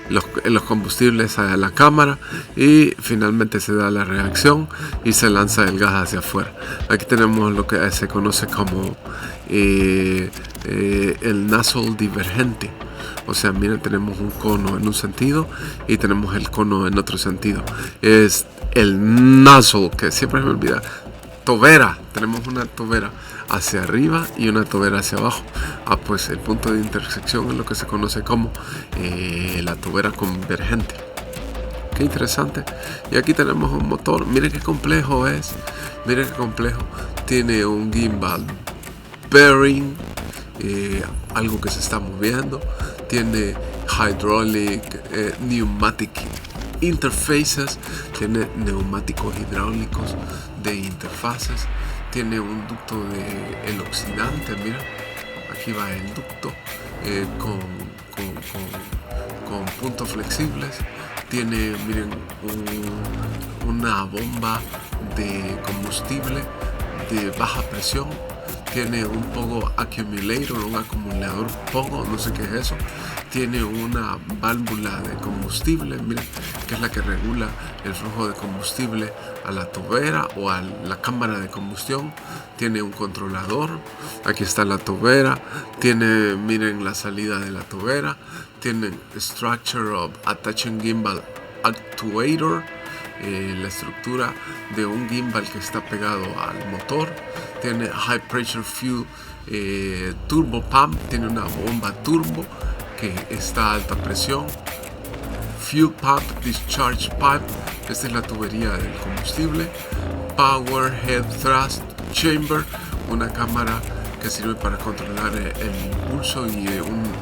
los combustibles a la cámara, y finalmente se da la reacción y se lanza el gas hacia afuera. Aquí tenemos lo que se conoce como el nozzle divergente. O sea, miren, tenemos un cono en un sentido y tenemos el cono en otro sentido. Es el nozzle, que siempre me olvida. Tobera, tenemos una tobera hacia arriba y una tobera hacia abajo. Pues el punto de intersección es lo que se conoce como la tobera convergente. Qué interesante. Y aquí tenemos un motor. Miren qué complejo es. Miren qué complejo. Tiene un gimbal bearing, algo que se está moviendo. Tiene hydraulic, pneumatic interfaces. Tiene neumáticos hidráulicos de interfaces. Tiene un ducto de el oxidante, mira, aquí va el ducto con puntos flexibles. Tiene, miren, una bomba de combustible de baja presión. Tiene un pogo accumulator, un acumulador pogo, no sé qué es eso. Tiene una válvula de combustible, miren, que es la que regula el flujo de combustible a la tobera o a la cámara de combustión. Tiene un controlador, aquí está la tobera. Tiene, miren, la salida de la tobera. Tiene Structure of Attaching Gimbal Actuator, la estructura de un gimbal que está pegado al motor. Tiene High Pressure Fuel Turbo Pump, tiene una bomba turbo que está a alta presión. Fuel Pump Discharge Pipe, esta es la tubería del combustible. Power Head Thrust Chamber, una cámara que sirve para controlar el impulso, y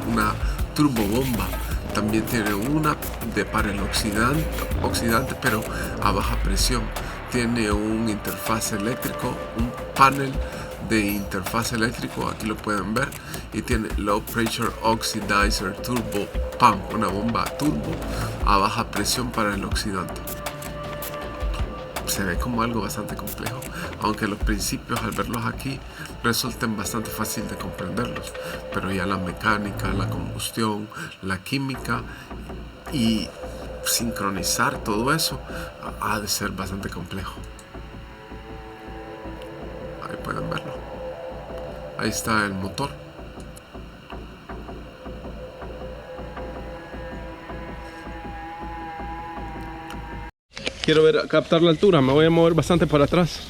una turbobomba. También tiene una para el oxidante, pero a baja presión. Tiene un interfaz eléctrico, un panel de interfaz eléctrico, aquí lo pueden ver. Y tiene Low Pressure Oxidizer Turbo Pump, una bomba turbo a baja presión para el oxidante. Se ve como algo bastante complejo, aunque los principios al verlos aquí resulten bastante fácil de comprenderlos, pero ya la mecánica, la combustión, la química y sincronizar todo eso ha de ser bastante complejo. Ahí pueden verlo, ahí está el motor. Quiero captar la altura, me voy a mover bastante para atrás.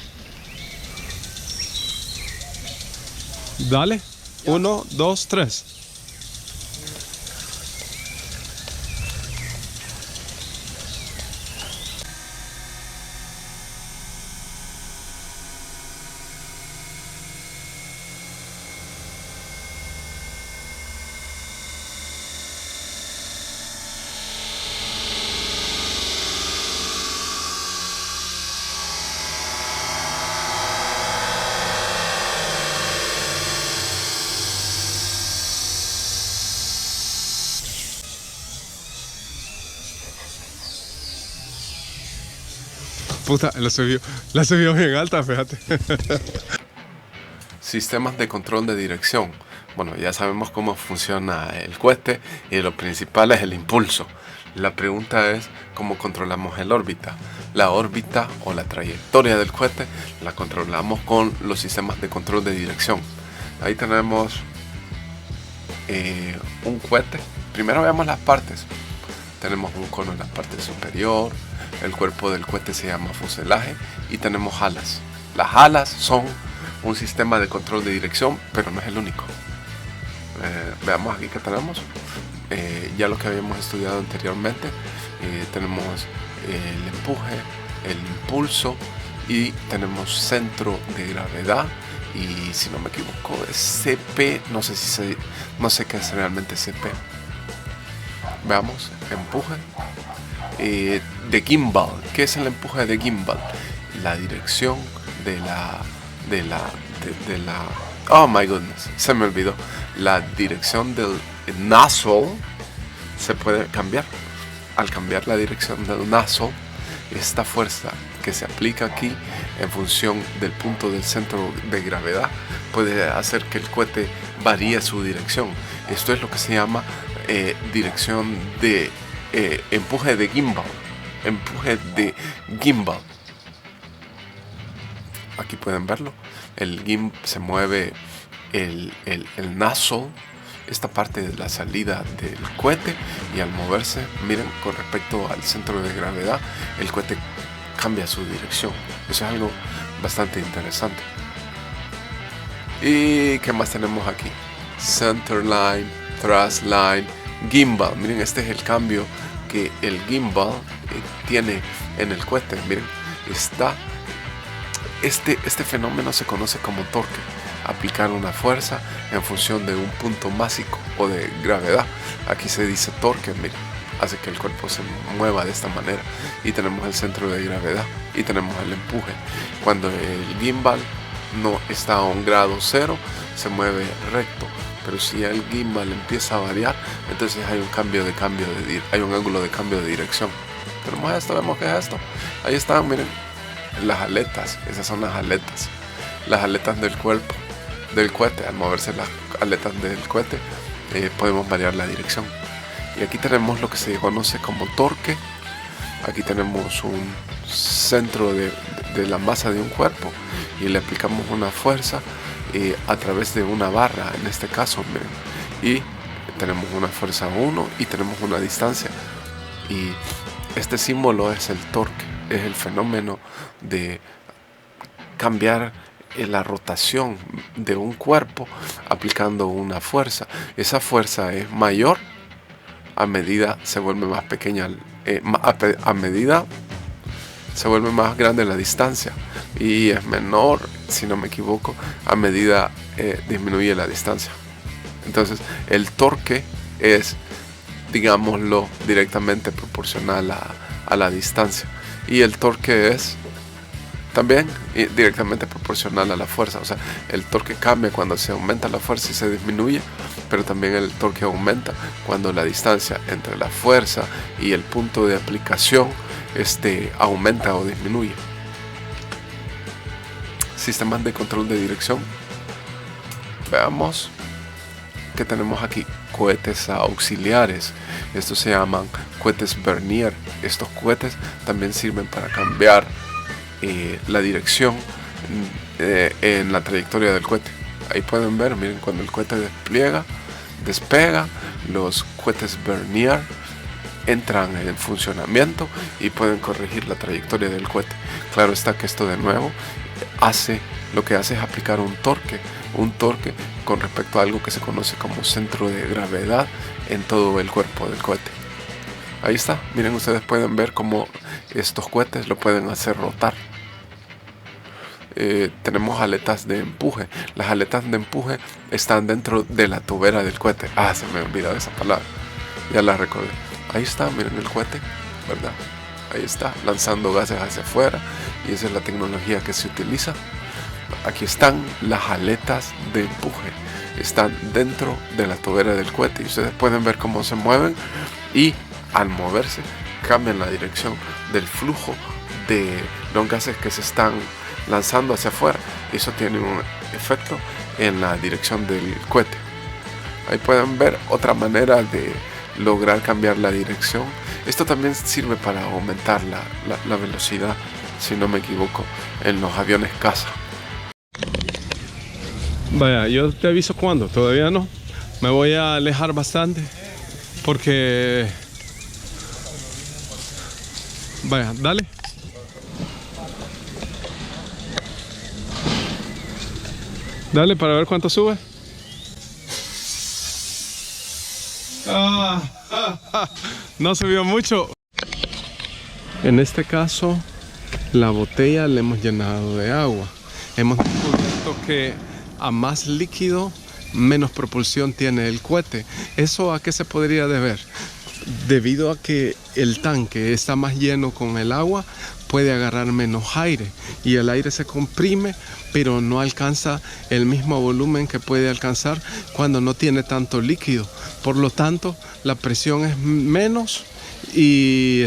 Dale, 1, 2, 3. Puta, la subió bien alta, fíjate. Sistemas de control de dirección. Bueno, ya sabemos cómo funciona el cohete y lo principal es el impulso. La pregunta es cómo controlamos el órbita. La órbita o la trayectoria del cohete la controlamos con los sistemas de control de dirección. Ahí tenemos un cohete. Primero veamos las partes. Tenemos un cono en la parte superior. El cuerpo del cohete se llama fuselaje y tenemos alas. Las alas son un sistema de control de dirección, pero no es el único. Veamos aquí que tenemos. Ya lo que habíamos estudiado anteriormente. Tenemos el empuje, el impulso y tenemos centro de gravedad. Y si no me equivoco es CP, no sé qué es realmente CP. Veamos, empuje. De gimbal. ¿Qué es el empuje de gimbal? La dirección de la oh my goodness, se me olvidó. La dirección del nozzle se puede cambiar. Al cambiar la dirección del nozzle, esta fuerza que se aplica aquí en función del punto del centro de gravedad puede hacer que el cohete varíe su dirección. Esto es lo que se llama dirección de empuje de gimbal. Empuje de gimbal. Aquí pueden verlo. El gimbal se mueve el nozzle, esta parte de la salida del cohete, y al moverse, miren, con respecto al centro de gravedad, el cohete cambia su dirección. Eso es algo bastante interesante. ¿Y qué más tenemos aquí? Center line, thrust line, gimbal. Miren, este es el cambio que el gimbal tiene en el cohete. Miren, está este fenómeno se conoce como torque. Aplicar una fuerza en función de un punto másico o de gravedad. Aquí se dice torque. Miren, hace que el cuerpo se mueva de esta manera. Y tenemos el centro de gravedad y tenemos el empuje. Cuando el gimbal no está a un grado cero, se mueve recto, pero si el gimbal empieza a variar, entonces hay un hay un ángulo de cambio de dirección. Tenemos esto, vemos que es esto. Ahí están, miren, las aletas. Esas son las aletas del cuerpo del cohete. Al moverse las aletas del cohete, podemos variar la dirección. Y aquí tenemos lo que se conoce como torque. Aquí tenemos un centro de la masa de un cuerpo y le aplicamos una fuerza a través de una barra, en este caso, miren. Y tenemos una fuerza 1 y tenemos una distancia. Y este símbolo es el torque, es el fenómeno de cambiar la rotación de un cuerpo aplicando una fuerza. Esa fuerza es mayor a medida se vuelve más pequeña, a medida se vuelve más grande la distancia, y es menor, si no me equivoco, a medida disminuye la distancia. Entonces el torque es, digámoslo, directamente proporcional a la distancia, y el torque es también directamente proporcional a la fuerza. O sea, el torque cambia cuando se aumenta la fuerza y se disminuye, pero también el torque aumenta cuando la distancia entre la fuerza y el punto de aplicación aumenta o disminuye. Sistemas de control de dirección. Veamos que tenemos aquí cohetes auxiliares. Estos se llaman cohetes Vernier. Estos cohetes también sirven para cambiar la dirección en la trayectoria del cohete. Ahí pueden ver, miren, cuando el cohete despega, los cohetes Vernier entran en funcionamiento y pueden corregir la trayectoria del cohete. Claro está que esto de nuevo lo que hace es aplicar un torque con respecto a algo que se conoce como centro de gravedad en todo el cuerpo del cohete. Ahí está, miren, ustedes pueden ver cómo estos cohetes lo pueden hacer rotar. Tenemos aletas de empuje. Las aletas de empuje están dentro de la tubera del cohete. Se me olvidó esa palabra, ya la recordé. Ahí está, miren el cohete, ¿verdad? Ahí está, lanzando gases hacia afuera, y esa es la tecnología que se utiliza. Aquí están las aletas de empuje, están dentro de la tubera del cohete, y ustedes pueden ver cómo se mueven, y al moverse cambian la dirección del flujo de los gases que se están lanzando hacia afuera. Eso tiene un efecto en la dirección del cohete. Ahí pueden ver otra manera de lograr cambiar la dirección. Esto también sirve para aumentar la velocidad, si no me equivoco, en los aviones caza. Vaya, yo te aviso cuando, todavía no. Me voy a alejar bastante porque... Vaya, dale. Dale para ver cuánto sube. No subió mucho. En este caso, la botella la hemos llenado de agua. Hemos descubierto que a más líquido, menos propulsión tiene el cohete. ¿Eso a qué se podría deber? Debido a que el tanque está más lleno con el agua, puede agarrar menos aire y el aire se comprime, pero no alcanza el mismo volumen que puede alcanzar cuando no tiene tanto líquido. Por lo tanto, la presión es menos, y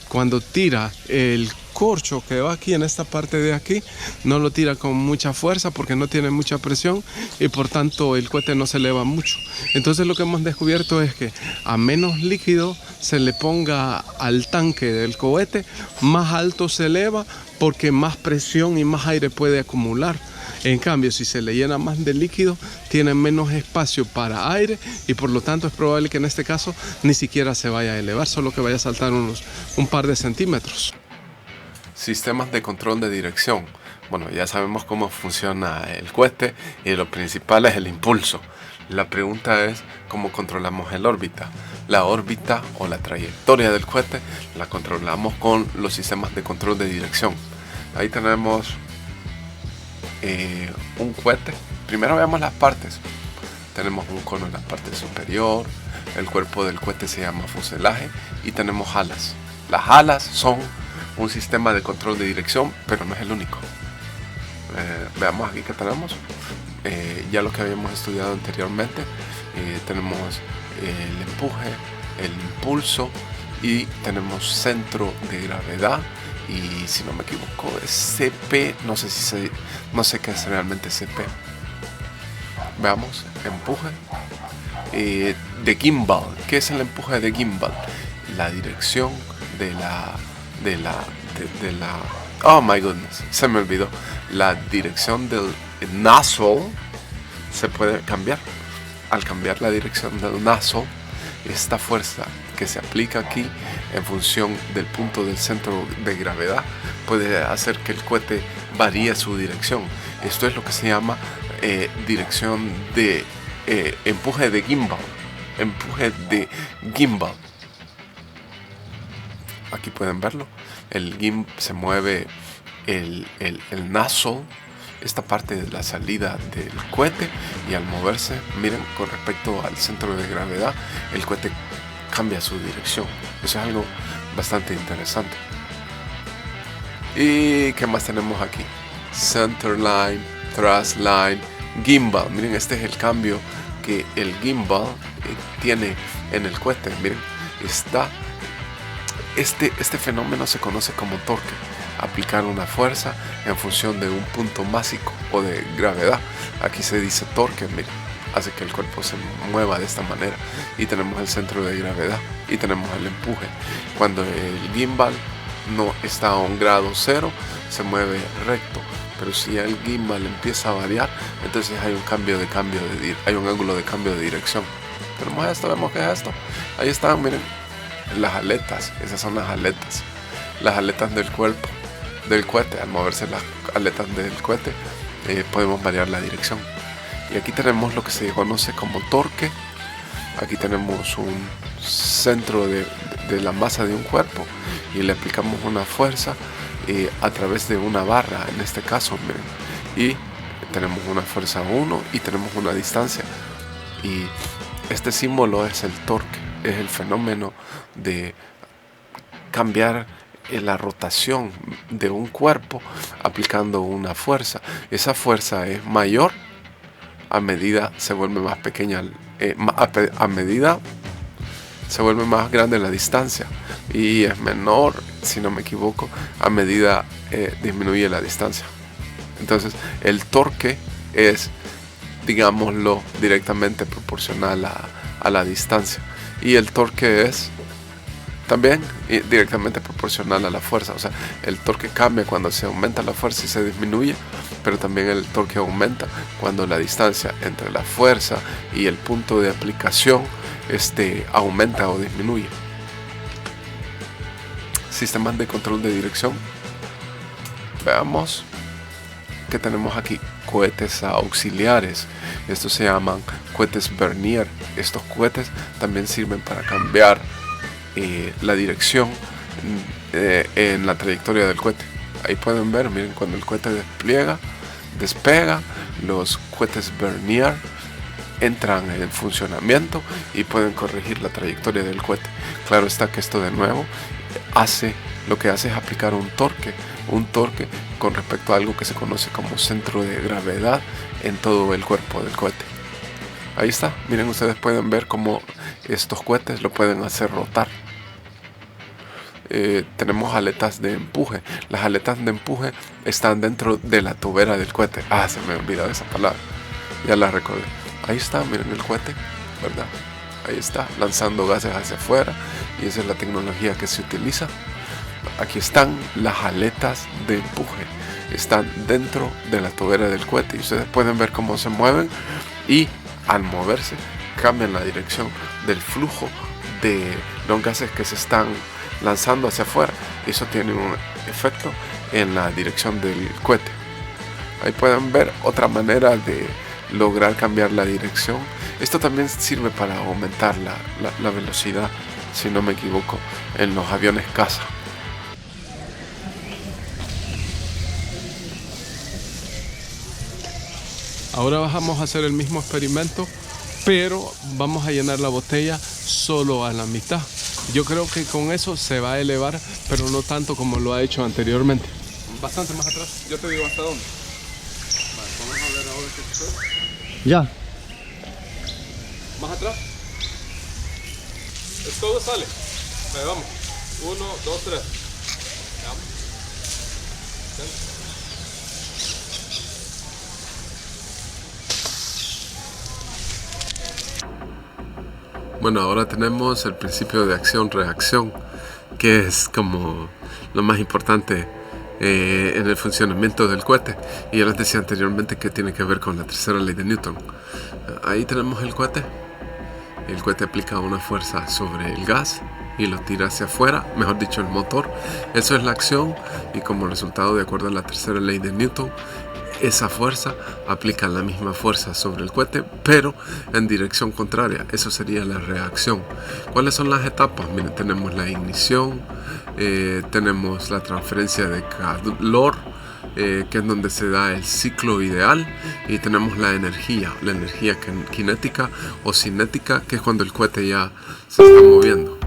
cuando tira el corcho que va aquí en esta parte de aquí, no lo tira con mucha fuerza porque no tiene mucha presión, y por tanto el cohete no se eleva mucho. Entonces lo que hemos descubierto es que a menos líquido se le ponga al tanque del cohete, más alto se eleva porque más presión y más aire puede acumular. En cambio, si se le llena más de líquido, tiene menos espacio para aire, y por lo tanto es probable que en este caso ni siquiera se vaya a elevar, solo que vaya a saltar un par de centímetros. Sistemas de control de dirección. Bueno, ya sabemos cómo funciona el cohete, y lo principal es el impulso. La pregunta es cómo controlamos el órbita. La órbita o la trayectoria del cohete la controlamos con los sistemas de control de dirección. Ahí tenemos un cohete. Primero veamos las partes. Tenemos un cono en la parte superior. El cuerpo del cohete se llama fuselaje, y tenemos alas. Las alas son un sistema de control de dirección, pero no es el único. Veamos aquí que tenemos. ya lo que habíamos estudiado anteriormente. Tenemos el empuje, el impulso y tenemos centro de gravedad. Y si no me equivoco es CP, no sé qué es realmente CP. Veamos, empuje de gimbal. ¿Qué es el empuje de gimbal? La dirección de la oh my goodness, se me olvidó. La dirección del nozzle se puede cambiar. Al cambiar la dirección del nozzle, esta fuerza que se aplica aquí en función del punto del centro de gravedad puede hacer que el cohete varíe su dirección. Esto es lo que se llama dirección de empuje de gimbal. Empuje de gimbal. Aquí pueden verlo. El gimbal se mueve el nozzle, esta parte de la salida del cohete, y al moverse, miren, con respecto al centro de gravedad, el cohete cambia su dirección. Eso es algo bastante interesante. ¿Y qué más tenemos aquí? Center line, thrust line, gimbal. Miren, este es el cambio que el gimbal tiene en el cohete. Miren, este fenómeno se conoce como torque. Aplicar una fuerza en función de un punto másico o de gravedad. Aquí se dice torque, miren, hace que el cuerpo se mueva de esta manera. Y tenemos el centro de gravedad y tenemos el empuje. Cuando el gimbal no está a un grado cero, se mueve recto. Pero si el gimbal empieza a variar, entonces hay un hay un ángulo de cambio de dirección. Tenemos esto, vemos que es esto. Ahí están, miren, las aletas. Esas son las aletas. Las aletas del cuerpo, del cohete. Al moverse las aletas del cohete, podemos variar la dirección. Y aquí tenemos lo que se conoce como torque. Aquí tenemos un centro de la masa de un cuerpo y le aplicamos una fuerza a través de una barra, en este caso, miren. Y tenemos una fuerza 1 y tenemos una distancia. Y este símbolo es el torque, es el fenómeno de cambiar la rotación de un cuerpo aplicando una fuerza. Esa fuerza es mayor a medida se vuelve más pequeña, a medida se vuelve más grande la distancia, y es menor, si no me equivoco, a medida disminuye la distancia. Entonces el torque es, digámoslo, directamente proporcional a la distancia, y el torque es también directamente proporcional a la fuerza. O sea, el torque cambia cuando se aumenta la fuerza y se disminuye, pero también el torque aumenta cuando la distancia entre la fuerza y el punto de aplicación aumenta o disminuye. Sistemas de control de dirección. Veamos que tenemos aquí cohetes auxiliares. Estos se llaman cohetes Vernier. Estos cohetes también sirven para cambiar la dirección en la trayectoria del cohete. Ahí pueden ver, miren, cuando el cohete despega, los cohetes Vernier entran en funcionamiento y pueden corregir la trayectoria del cohete. Claro está que esto de nuevo lo que hace es aplicar un torque con respecto a algo que se conoce como centro de gravedad en todo el cuerpo del cohete. Ahí está, miren, ustedes pueden ver cómo estos cohetes lo pueden hacer rotar. Tenemos aletas de empuje. Las aletas de empuje están dentro de la tubera del cohete. Se me olvidó esa palabra, ya la recordé. Ahí está, miren el cohete, ¿verdad? Ahí está, lanzando gases hacia afuera, y esa es la tecnología que se utiliza. Aquí están las aletas de empuje, están dentro de la tubera del cohete, y ustedes pueden ver cómo se mueven, y al moverse cambian la dirección del flujo de los gases que se están lanzando hacia afuera. Eso tiene un efecto en la dirección del cohete. Ahí pueden ver otra manera de lograr cambiar la dirección. Esto también sirve para aumentar la velocidad, si no me equivoco, en los aviones caza. Ahora vamos a hacer el mismo experimento, pero vamos a llenar la botella solo a la mitad. Yo creo que con eso se va a elevar, pero no tanto como lo ha hecho anteriormente. Bastante más atrás. Yo te digo hasta dónde. Vale, vamos a ver ahora. Ya. Más atrás. Es todo sale. Ahí vamos. 1, 2, 3. Vamos. Bueno, ahora tenemos el principio de acción-reacción, que es como lo más importante en el funcionamiento del cohete. Y yo les decía anteriormente que tiene que ver con la tercera ley de Newton. Ahí tenemos el cohete. El cohete aplica una fuerza sobre el gas y lo tira hacia afuera, mejor dicho el motor. Eso es la acción, y como resultado, de acuerdo a la tercera ley de Newton, esa fuerza aplica la misma fuerza sobre el cohete, pero en dirección contraria. Eso sería la reacción. ¿Cuáles son las etapas? Miren, tenemos la ignición, tenemos la transferencia de calor, que es donde se da el ciclo ideal, y tenemos la energía cinética o cinética, que es cuando el cohete ya se está moviendo.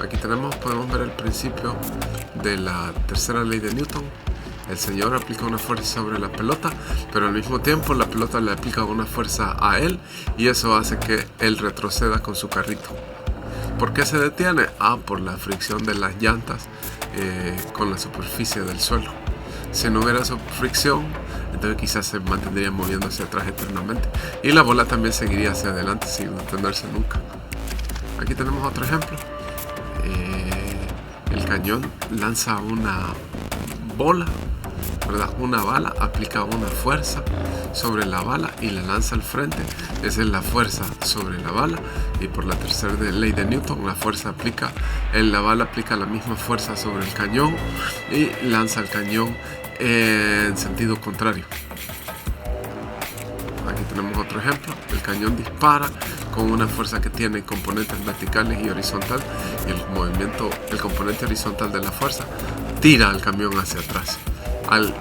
Aquí podemos ver el principio de la tercera ley de Newton. El señor aplica una fuerza sobre la pelota, pero al mismo tiempo la pelota le aplica una fuerza a él, y eso hace que él retroceda con su carrito. ¿Por qué se detiene? Por la fricción de las llantas con la superficie del suelo. Si no hubiera esa fricción, entonces quizás se mantendría moviendo hacia atrás eternamente, y la bola también seguiría hacia adelante sin detenerse nunca. Aquí tenemos otro ejemplo. El cañón lanza una bola, ¿verdad? Una bala, aplica una fuerza sobre la bala y la lanza al frente. Esa es la fuerza sobre la bala, y por la tercera ley de Newton, la bala aplica la misma fuerza sobre el cañón y lanza el cañón en sentido contrario. Aquí tenemos otro ejemplo. El cañón dispara con una fuerza que tiene componentes verticales y horizontal, y el componente horizontal de la fuerza tira al camión hacia atrás.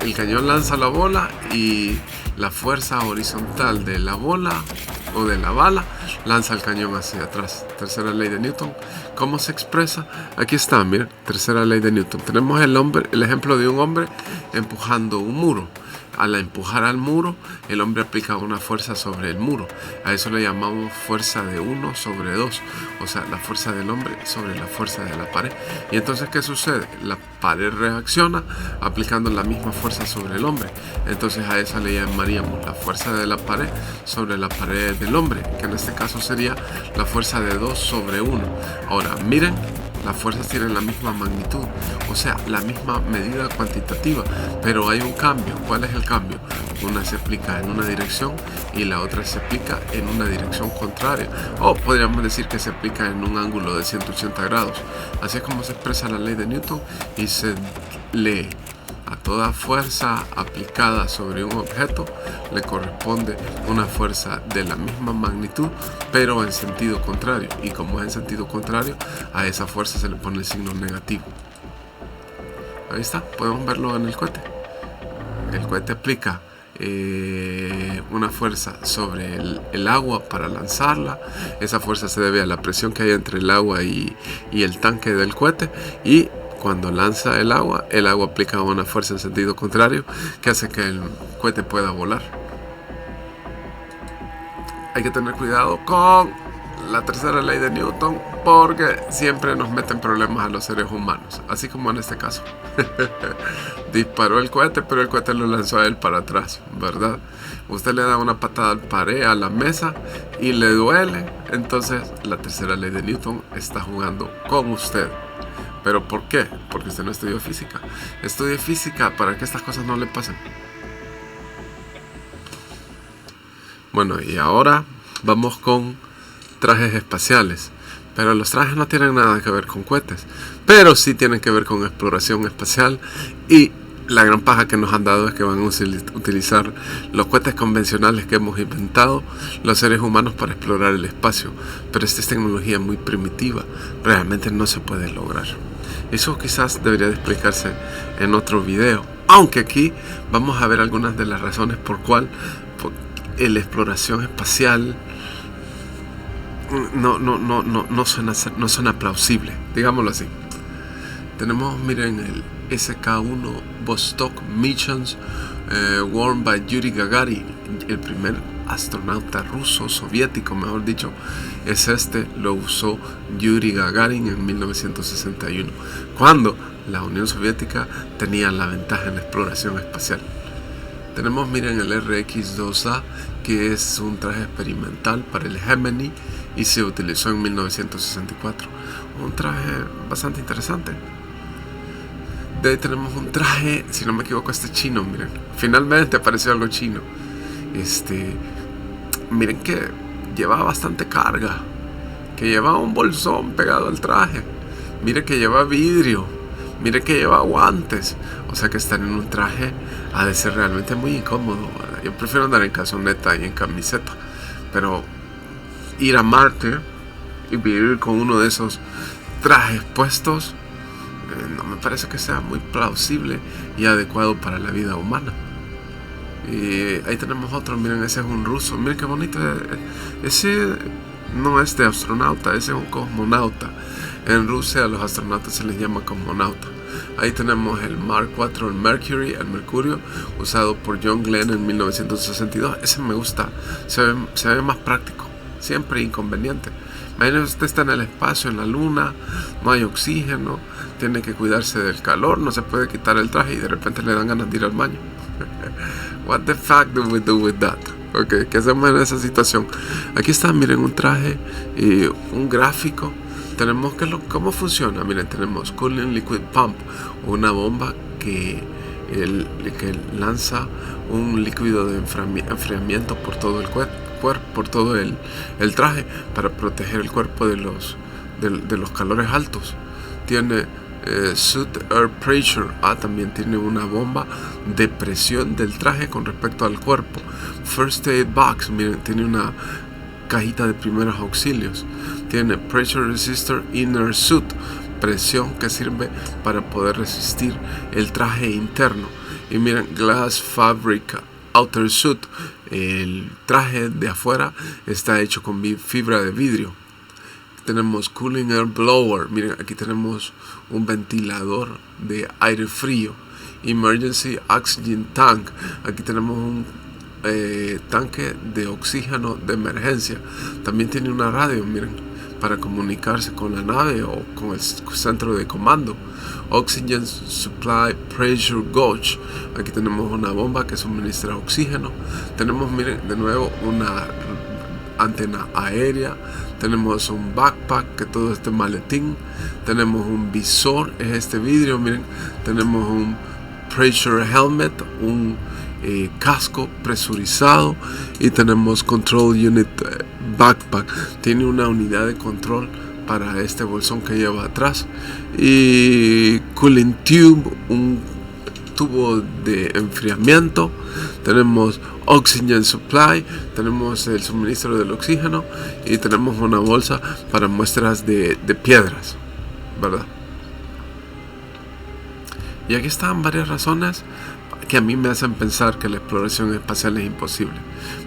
El cañón lanza la bola, y la fuerza horizontal de la bola o de la bala lanza el cañón hacia atrás. Tercera ley de Newton. ¿Cómo se expresa? Aquí está, miren, tercera ley de Newton. Tenemos el ejemplo de un hombre empujando un muro. Al empujar al muro, el hombre aplica una fuerza sobre el muro. A eso le llamamos fuerza de 1 sobre 2. O sea, la fuerza del hombre sobre la fuerza de la pared. Y entonces, ¿qué sucede? La pared reacciona aplicando la misma fuerza sobre el hombre. Entonces a esa le llamaríamos la fuerza de la pared sobre la pared del hombre, que en este caso sería la fuerza de 2 sobre 1. Ahora, miren, las fuerzas tienen la misma magnitud, o sea, la misma medida cuantitativa, pero hay un cambio. ¿Cuál es el cambio? Una se aplica en una dirección y la otra se aplica en una dirección contraria, o podríamos decir que se aplica en un ángulo de 180 grados. Así es como se expresa la ley de Newton, y se lee: a toda fuerza aplicada sobre un objeto le corresponde una fuerza de la misma magnitud, pero en sentido contrario. Y como es en sentido contrario, a esa fuerza se le pone el signo negativo. Ahí está, podemos verlo en el cohete. El cohete aplica una fuerza sobre el agua para lanzarla. Esa fuerza se debe a la presión que hay entre el agua y el tanque del cohete, y cuando lanza el agua aplica una fuerza en sentido contrario que hace que el cohete pueda volar. Hay que tener cuidado con la tercera ley de Newton, porque siempre nos meten problemas a los seres humanos, así como en este caso. Disparó el cohete, pero el cohete lo lanzó a él para atrás, ¿verdad? Usted le da una patada al pared, a la mesa, y le duele. Entonces la tercera ley de Newton está jugando con usted. ¿Pero por qué? Porque usted no estudió física. Estudie física para que estas cosas no le pasen. Bueno, y ahora vamos con trajes espaciales. Pero los trajes no tienen nada que ver con cohetes, pero sí tienen que ver con exploración espacial. Y la gran paja que nos han dado es que van a utilizar los cohetes convencionales que hemos inventado los seres humanos para explorar el espacio. Pero esta es tecnología muy primitiva, realmente no se puede lograr. Eso quizás debería de explicarse en otro video, aunque aquí vamos a ver algunas de las razones por cual la exploración espacial no suena plausible, digámoslo así. Tenemos, miren, el SK-1 Vostok Missions, worn by Yuri Gagarin, el primer astronauta ruso, soviético mejor dicho, es lo usó Yuri Gagarin en 1961, cuando la Unión Soviética tenía la ventaja en la exploración espacial. Tenemos, miren, el RX-2A, que es un traje experimental para el Gemini y se utilizó en 1964. Un traje bastante interesante. De ahí tenemos un traje, si no me equivoco, chino, miren. Finalmente apareció algo chino. Miren que lleva bastante carga, que lleva un bolsón pegado al traje. Miren que lleva vidrio. Miren que lleva guantes. O sea que estar en un traje ha de ser realmente muy incómodo, ¿verdad? Yo prefiero andar en calzoneta y en camiseta. Pero ir a Marte y vivir con uno de esos trajes puestos no me parece que sea muy plausible y adecuado para la vida humana. Y ahí tenemos otro, miren, ese es un ruso. Miren qué bonito. Ese no es de astronauta, ese es un cosmonauta. En Rusia a los astronautas se les llama cosmonauta. Ahí tenemos el Mark IV, el Mercurio, usado por John Glenn en 1962. Ese me gusta, se ve más práctico, siempre inconveniente. Imagínese, usted está en el espacio, en la luna, no hay oxígeno, tiene que cuidarse del calor, no se puede quitar el traje y de repente le dan ganas de ir al baño. What the fuck do we do with that? Okay, ¿qué hacemos en esa situación? Aquí está, miren, un traje y un gráfico. Tenemos cómo funciona. Miren, tenemos Cooling Liquid Pump, una bomba que lanza un líquido de enfriamiento por todo el cuerpo, por todo el traje, para proteger el cuerpo de los calores altos. Tiene Suit Air Pressure. También tiene una bomba de presión del traje con respecto al cuerpo. First Aid Box, miren, tiene una cajita de primeros auxilios. Tiene Pressure Resistor Inner Suit, presión que sirve para poder resistir el traje interno. Y miren, Glass Fabric Outer Suit, el traje de afuera está hecho con fibra de vidrio. Tenemos Cooling Air Blower, miren, aquí tenemos un ventilador de aire frío. Emergency Oxygen Tank, aquí tenemos un tanque de oxígeno de emergencia. También tiene una radio, miren, para comunicarse con la nave o con el centro de comando. Oxygen Supply Pressure Gauge, aquí tenemos una bomba que suministra oxígeno. Tenemos, miren, de nuevo una antena aérea. Tenemos un backpack, que todo este maletín. Tenemos un visor, es este vidrio, miren. Tenemos un pressure helmet, un casco presurizado, y tenemos control unit backpack. Tiene una unidad de control para este bolsón que lleva atrás, y cooling tube, un tubo de enfriamiento. Tenemos oxygen supply, tenemos el suministro del oxígeno, y tenemos una bolsa para muestras de piedras, ¿verdad? Y aquí están varias razones que a mí me hacen pensar que la exploración espacial es imposible.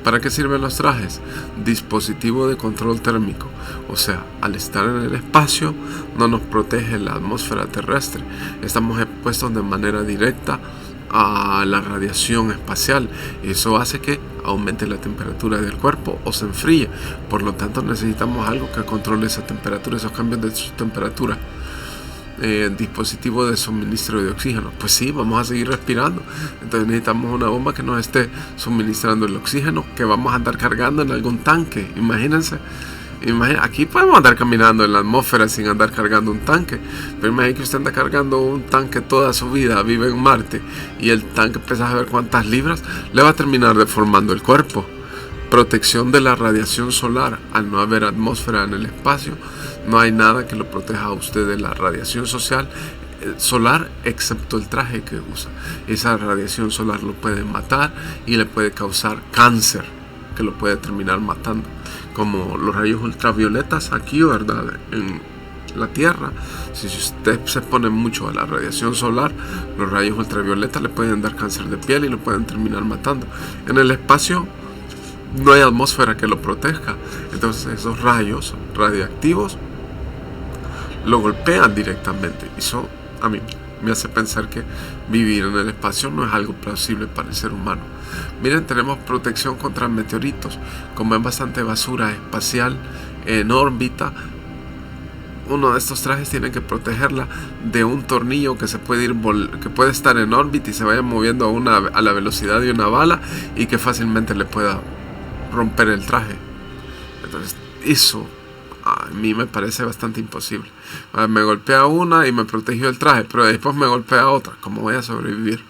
¿Para qué sirven los trajes? Dispositivo de control térmico. O sea, al estar en el espacio no nos protege la atmósfera terrestre. Estamos expuestos de manera directa a la radiación espacial. Eso hace que aumente la temperatura del cuerpo o se enfríe. Por lo tanto, necesitamos algo que controle esa temperatura, esos cambios de su temperatura. Dispositivo de suministro de oxígeno. Pues sí, vamos a seguir respirando. Entonces necesitamos una bomba que nos esté suministrando el oxígeno, que vamos a andar cargando en algún tanque. Imagínense. Aquí podemos andar caminando en la atmósfera sin andar cargando un tanque, pero imagínense que usted anda cargando un tanque toda su vida, vive en Marte, y el tanque pesa a ver cuántas libras, le va a terminar deformando el cuerpo. Protección de la radiación solar. Al no haber atmósfera en el espacio, no hay nada que lo proteja a usted de la radiación solar, excepto el traje que usa. Esa radiación solar lo puede matar y le puede causar cáncer, que lo puede terminar matando, como los rayos ultravioletas aquí, ¿verdad? En la Tierra, si usted se expone mucho a la radiación solar, los rayos ultravioletas le pueden dar cáncer de piel y lo pueden terminar matando. En el espacio no hay atmósfera que lo proteja, entonces esos rayos radiactivos lo golpean directamente. Eso a mí me hace pensar que vivir en el espacio no es algo plausible para el ser humano. Miren, tenemos protección contra meteoritos. Como hay bastante basura espacial en órbita, uno de estos trajes tiene que protegerla de un tornillo que se puede ir que puede estar en órbita y se vaya moviendo a la velocidad de una bala y que fácilmente le pueda romper el traje. Entonces, eso a mí me parece bastante imposible. Me golpea una y me protegió el traje, pero después me golpea otra. ¿Cómo voy a sobrevivir?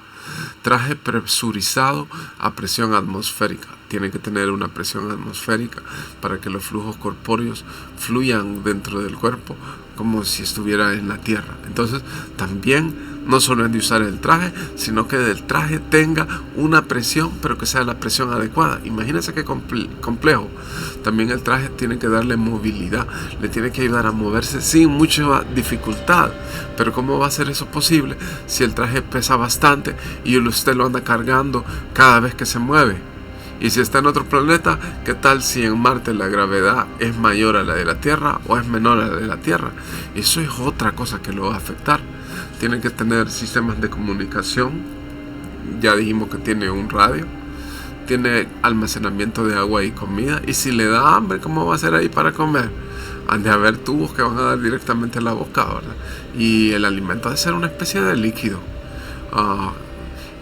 Traje presurizado a presión atmosférica. Tiene que tener una presión atmosférica para que los flujos corpóreos fluyan dentro del cuerpo como si estuviera en la tierra. Entonces también no solo es de usar el traje, sino que el traje tenga una presión, pero que sea la presión adecuada. Imagínense qué complejo. También el traje tiene que darle movilidad, le tiene que ayudar a moverse sin mucha dificultad. Pero ¿cómo va a ser eso posible si el traje pesa bastante y usted lo anda cargando cada vez que se mueve? Y si está en otro planeta, ¿qué tal si en Marte la gravedad es mayor a la de la Tierra o es menor a la de la Tierra? Eso es otra cosa que lo va a afectar. Tiene que tener sistemas de comunicación. Ya dijimos que tiene un radio. Tiene almacenamiento de agua y comida. Y si le da hambre, ¿cómo va a ser ahí para comer? Han de haber tubos que van a dar directamente a la boca, ¿verdad? Y el alimento ha de ser una especie de líquido.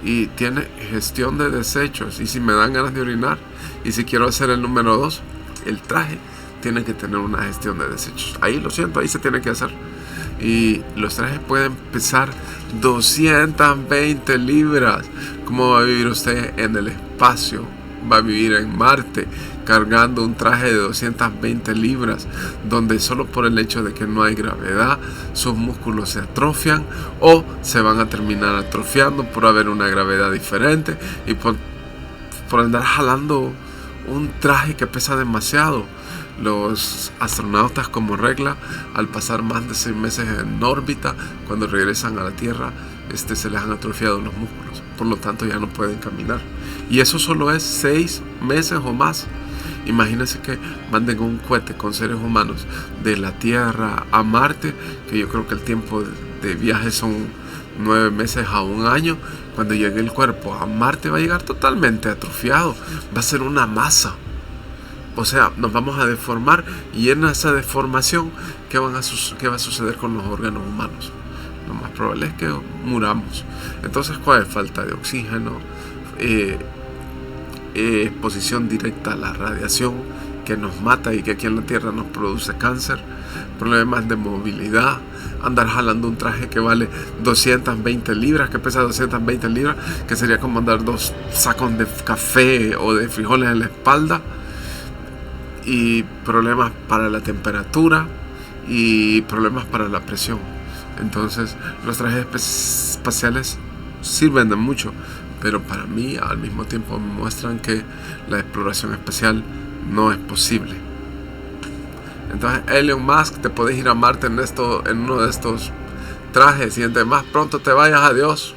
Y tiene gestión de desechos. Y si me dan ganas de orinar, y si quiero hacer el número 2, el traje tiene que tener una gestión de desechos. Ahí lo siento, ahí se tiene que hacer. Y los trajes pueden pesar 220 libras. ¿Cómo va a vivir usted en el espacio? Va a vivir en Marte cargando un traje de 220 libras, donde solo por el hecho de que no hay gravedad, sus músculos se atrofian o se van a terminar atrofiando por haber una gravedad diferente y por andar jalando un traje que pesa demasiado. Los astronautas, como regla, al pasar más de 6 meses en órbita, cuando regresan a la Tierra, se les han atrofiado los músculos, por lo tanto ya no pueden caminar. Y eso solo es 6 meses o más. Imagínense que manden un cohete con seres humanos de la Tierra a Marte, que yo creo que el tiempo de viaje son 9 meses a 1 año. Cuando llegue el cuerpo a Marte va a llegar totalmente atrofiado, va a ser una masa. O sea, nos vamos a deformar, y en esa deformación, ¿qué va a suceder con los órganos humanos? Lo más probable es que muramos. Entonces, ¿cuál es? Falta de oxígeno, exposición directa a la radiación que nos mata y que aquí en la Tierra nos produce cáncer, problemas de movilidad, andar jalando un traje que vale 220 libras, que pesa 220 libras, que sería como andar 2 sacos de café o de frijoles en la espalda, y problemas para la temperatura y problemas para la presión. Entonces los trajes espaciales sirven de mucho, pero para mí al mismo tiempo me muestran que la exploración espacial no es posible. Entonces, Elon Musk, te podés ir a Marte en uno de estos trajes, y entre más pronto te vayas, adiós,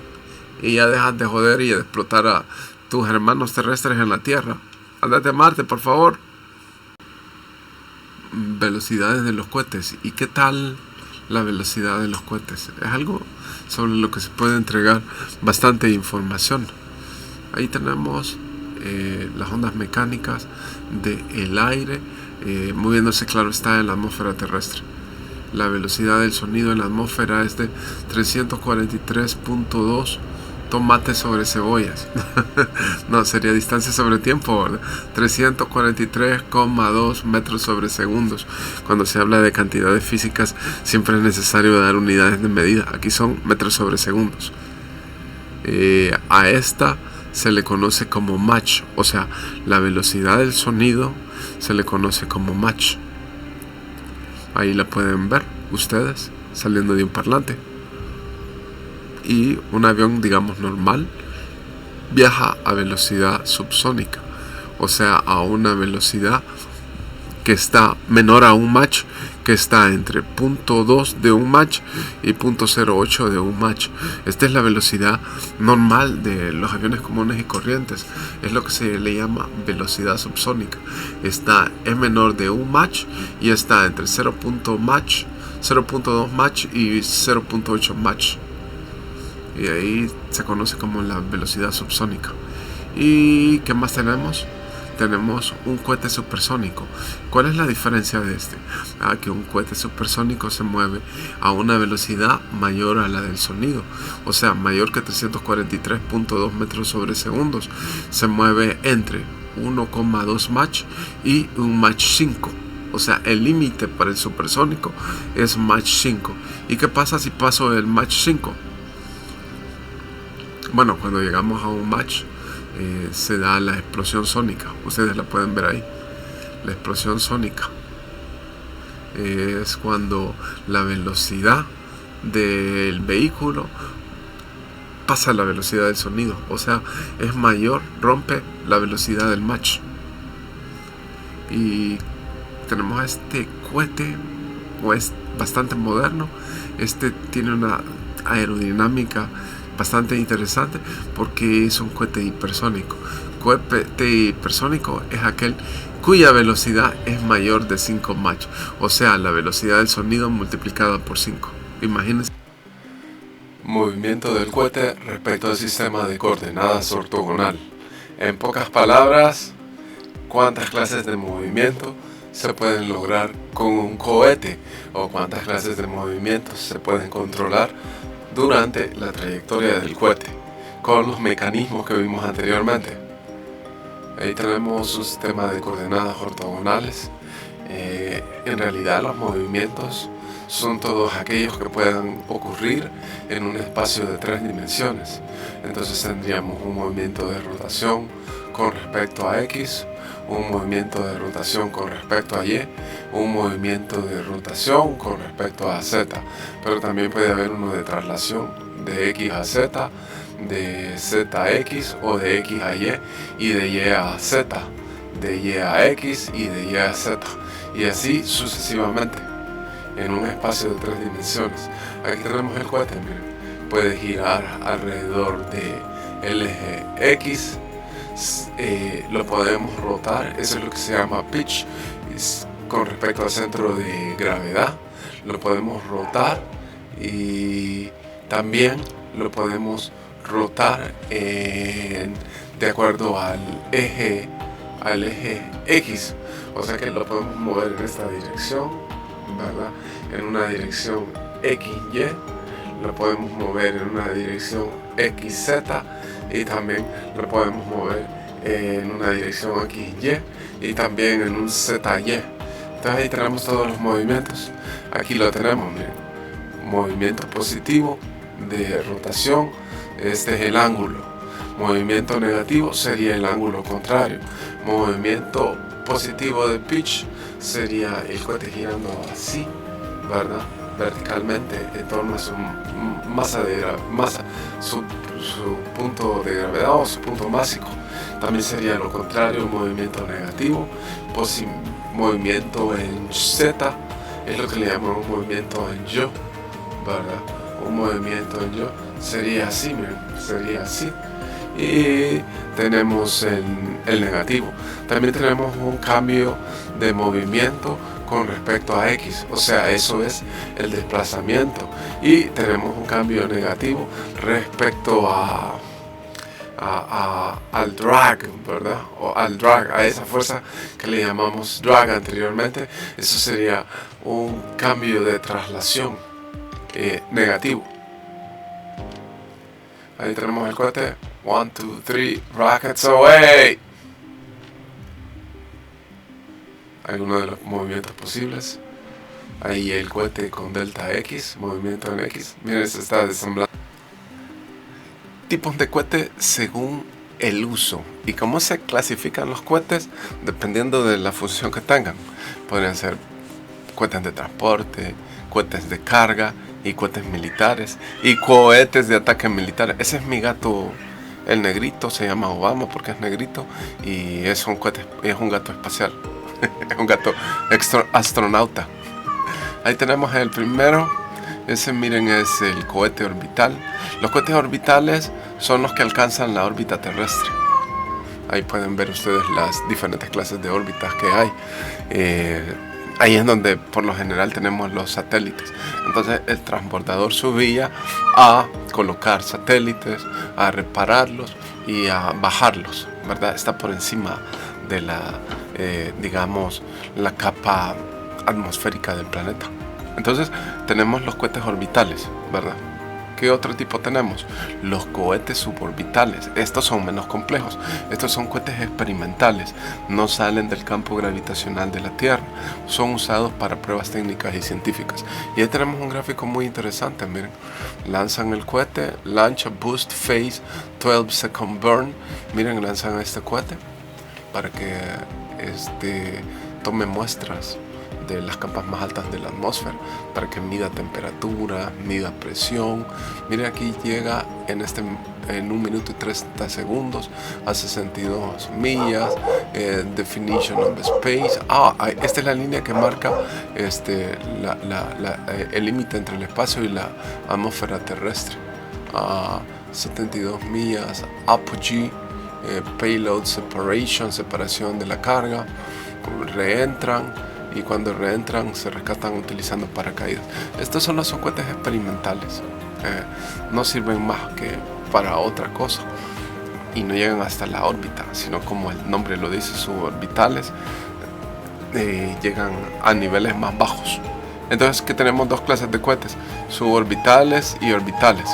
y ya dejas de joder y de explotar a tus hermanos terrestres en la Tierra. Andate a Marte, por favor. Velocidades de los cohetes. ¿Y qué tal la velocidad de los cohetes? Es algo sobre lo que se puede entregar bastante información. Ahí tenemos las ondas mecánicas del aire moviéndose, claro está, en la atmósfera terrestre. La velocidad del sonido en la atmósfera es de 343.2 tomates sobre cebollas. No, sería distancia sobre tiempo, ¿verdad? 343,2 metros sobre segundos. Cuando se habla de cantidades físicas, siempre es necesario dar unidades de medida. Aquí son metros sobre segundos. A esta se le conoce como Mach, o sea, la velocidad del sonido se le conoce como Mach. Ahí la pueden ver ustedes saliendo de un parlante. Y un avión, digamos, normal viaja a velocidad subsónica, o sea, a una velocidad que está menor a un Mach, que está entre 0.2 de un Mach y 0.08 de un Mach. Esta es la velocidad normal de los aviones comunes y corrientes. Es lo que se le llama velocidad subsónica. Es menor de un Mach y está entre 0.2 Mach y 0.8 Mach. y ahí se conoce como la velocidad subsónica. ¿Y qué más tenemos? Tenemos un cohete supersónico. ¿Cuál es la diferencia de este? Que un cohete supersónico se mueve a una velocidad mayor a la del sonido, o sea, mayor que 343.2 metros sobre segundos. Se mueve entre 1,2 Mach y un Mach 5. O sea, el límite para el supersónico es Mach 5. ¿Y qué pasa si paso el Mach 5? Bueno, cuando llegamos a un Mach, se da la explosión sónica. Ustedes la pueden ver ahí. La explosión sónica es cuando la velocidad del vehículo pasa la velocidad del sonido, o sea, es mayor, rompe la velocidad del Mach. Y tenemos este cohete, pues bastante moderno. Este tiene una aerodinámica bastante interesante porque es un cohete hipersónico. Cohete hipersónico es aquel cuya velocidad es mayor de 5 Mach, o sea, la velocidad del sonido multiplicada por 5. Imagínense. Movimiento del cohete respecto al sistema de coordenadas ortogonal. En pocas palabras, ¿cuántas clases de movimiento se pueden lograr con un cohete? ¿O cuántas clases de movimientos se pueden controlar durante la trayectoria del cohete con los mecanismos que vimos anteriormente? Ahí tenemos un sistema de coordenadas ortogonales. En realidad los movimientos son todos aquellos que puedan ocurrir en un espacio de 3 dimensiones. Entonces tendríamos un movimiento de rotación con respecto a X, un movimiento de rotación con respecto a Y, un movimiento de rotación con respecto a Z, pero también puede haber uno de traslación de X a Z, de Z a X o de X a Y y de Y a Z, de Y a X y de Y a Z, y así sucesivamente en un espacio de 3 dimensiones. Aquí tenemos el cohete, miren, puede girar alrededor del eje X. Lo podemos rotar, eso es lo que se llama pitch, con respecto al centro de gravedad. Lo podemos rotar y también lo podemos rotar de acuerdo al eje X, o sea que lo podemos mover en esta dirección, ¿verdad? En una dirección XY, lo podemos mover en una dirección XZ y también lo podemos mover en una dirección XY y también en un ZY. Entonces ahí tenemos todos los movimientos. Aquí lo tenemos, miren. Movimiento positivo de rotación, este es el ángulo. Movimiento negativo sería el ángulo contrario. Movimiento positivo de pitch sería el cohete girando así, ¿verdad? Verticalmente en torno a su su punto de gravedad o su punto másico. También sería lo contrario, movimiento negativo. Movimiento en Z es lo que le llamamos movimiento en yo, ¿verdad? Un movimiento en yo sería así, miren, sería así. Y tenemos el negativo. También tenemos un cambio de movimiento con respecto a X, o sea, eso es el desplazamiento. Y tenemos un cambio negativo respecto al drag, ¿verdad? O al drag, a esa fuerza que le llamamos drag anteriormente. Eso sería un cambio de traslación negativo. Ahí tenemos el cohete. 1, 2, 3, rockets away. Algunos de los movimientos posibles. Ahí el cohete con delta X, movimiento en X. Miren, se está desamblando. Tipos de cohete según el uso. ¿Y cómo se clasifican los cohetes? Dependiendo de la función que tengan. Podrían ser cohetes de transporte, cohetes de carga y cohetes militares y cohetes de ataque militar. Ese es mi gato, el negrito, se llama Obama porque es negrito y es un cohete, es un gato espacial. Es un gato astronauta. Ahí tenemos el primero. Ese, miren, es el cohete orbital. Los cohetes orbitales son los que alcanzan la órbita terrestre. Ahí pueden ver ustedes las diferentes clases de órbitas que hay. ahí es donde por lo general tenemos los satélites. Entonces el transbordador subía a colocar satélites, a repararlos y a bajarlos, ¿verdad? Está por encima de la, digamos, la capa atmosférica del planeta. Entonces tenemos los cohetes orbitales, ¿verdad? ¿Qué otro tipo tenemos? Los cohetes suborbitales. Estos son menos complejos. Estos son cohetes experimentales. No salen del campo gravitacional de la Tierra. Son usados para pruebas técnicas y científicas. Y ahí tenemos un gráfico muy interesante. Miren, lanzan el cohete, Launch Boost Phase 12 Second Burn. Miren, lanzan este cohete para que tome muestras de las capas más altas de la atmósfera, para que mida temperatura, mida presión. Miren, aquí llega en 1 minuto y 30 segundos a 62 millas. Definition of space. Esta es la línea que marca el límite entre el espacio y la atmósfera terrestre. 72 millas. Apogee. Payload separation, separación de la carga. Reentran, y cuando reentran se rescatan utilizando paracaídas. Estos son los cohetes experimentales. No sirven más que para otra cosa y no llegan hasta la órbita, sino, como el nombre lo dice, suborbitales. Llegan a niveles más bajos. Entonces, que tenemos dos clases de cohetes: suborbitales y orbitales.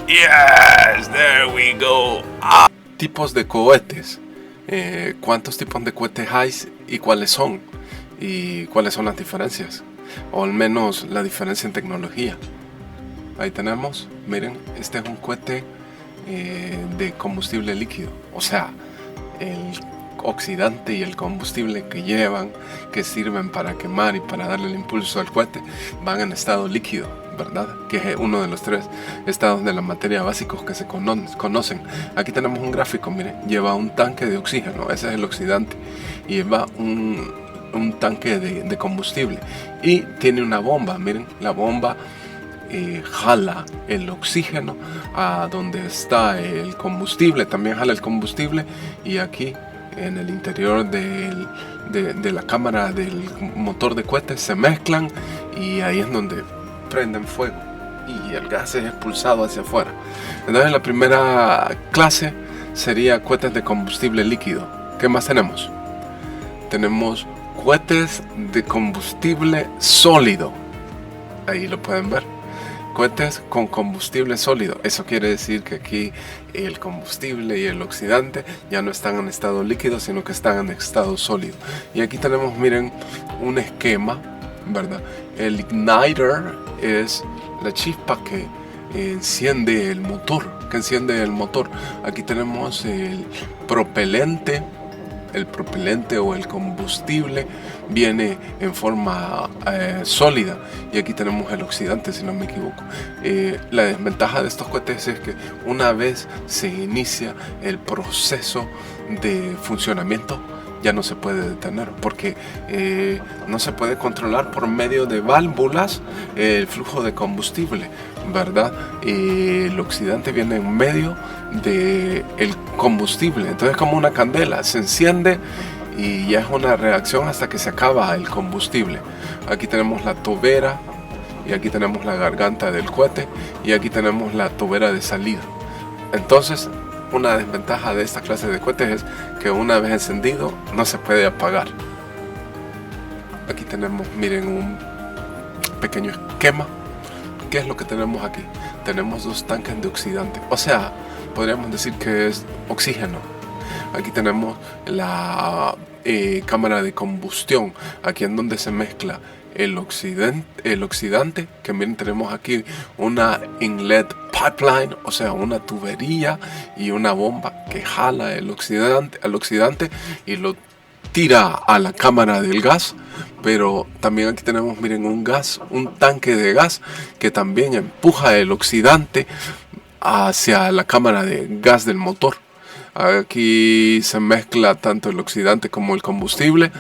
Yes, there we go. Tipos de cohetes. ¿Cuántos tipos de cohetes hay y cuáles son? ¿Y cuáles son las diferencias? O al menos la diferencia en tecnología. Ahí tenemos, miren, este es un cohete de combustible líquido. O sea, el oxidante y el combustible que llevan, que sirven para quemar y para darle el impulso al cohete, van en estado líquido, ¿verdad? Que es uno de los 3 estados de la materia básicos que se conocen. Aquí tenemos un gráfico, miren, lleva un tanque de oxígeno, ese es el oxidante, y lleva un tanque de combustible, y tiene una bomba. Miren, la bomba jala el oxígeno a donde está el combustible, también jala el combustible, y aquí en el interior de la cámara del motor de cohete se mezclan, y ahí es donde prenden fuego y el gas es expulsado hacia afuera. Entonces, la primera clase sería cohetes de combustible líquido. ¿Qué más tenemos? Tenemos cohetes de combustible sólido. Ahí lo pueden ver. Cohetes con combustible sólido. Eso quiere decir que aquí el combustible y el oxidante ya no están en estado líquido, sino que están en estado sólido. Y aquí tenemos, miren, un esquema, ¿verdad? El igniter es la chispa que enciende el motor, Aquí tenemos el propelente. El propelente o el combustible viene en forma sólida, y aquí tenemos el oxidante, si no me equivoco. La desventaja de estos cohetes es que una vez se inicia el proceso de funcionamiento, ya no se puede detener, porque no se puede controlar por medio de válvulas el flujo de combustible, ¿verdad? El oxidante viene en medio del combustible, entonces, como una candela, se enciende y ya es una reacción hasta que se acaba el combustible. Aquí tenemos la tobera, y aquí tenemos la garganta del cohete, y aquí tenemos la tobera de salida. Entonces, una desventaja de esta clase de cohetes es que una vez encendido no se puede apagar. Aquí tenemos, miren, un pequeño esquema. ¿Qué es lo que tenemos aquí? Tenemos 2 tanques de oxidante, o sea, podríamos decir que es oxígeno. Aquí tenemos la cámara de combustión, aquí en donde se mezcla el oxidante, que miren, tenemos aquí una inlet pipeline, o sea, una tubería y una bomba que jala el oxidante y lo tira a la cámara del gas. Pero también aquí tenemos, miren, un tanque de gas que también empuja el oxidante hacia la cámara de gas del motor. Aquí se mezcla tanto el oxidante como el combustible,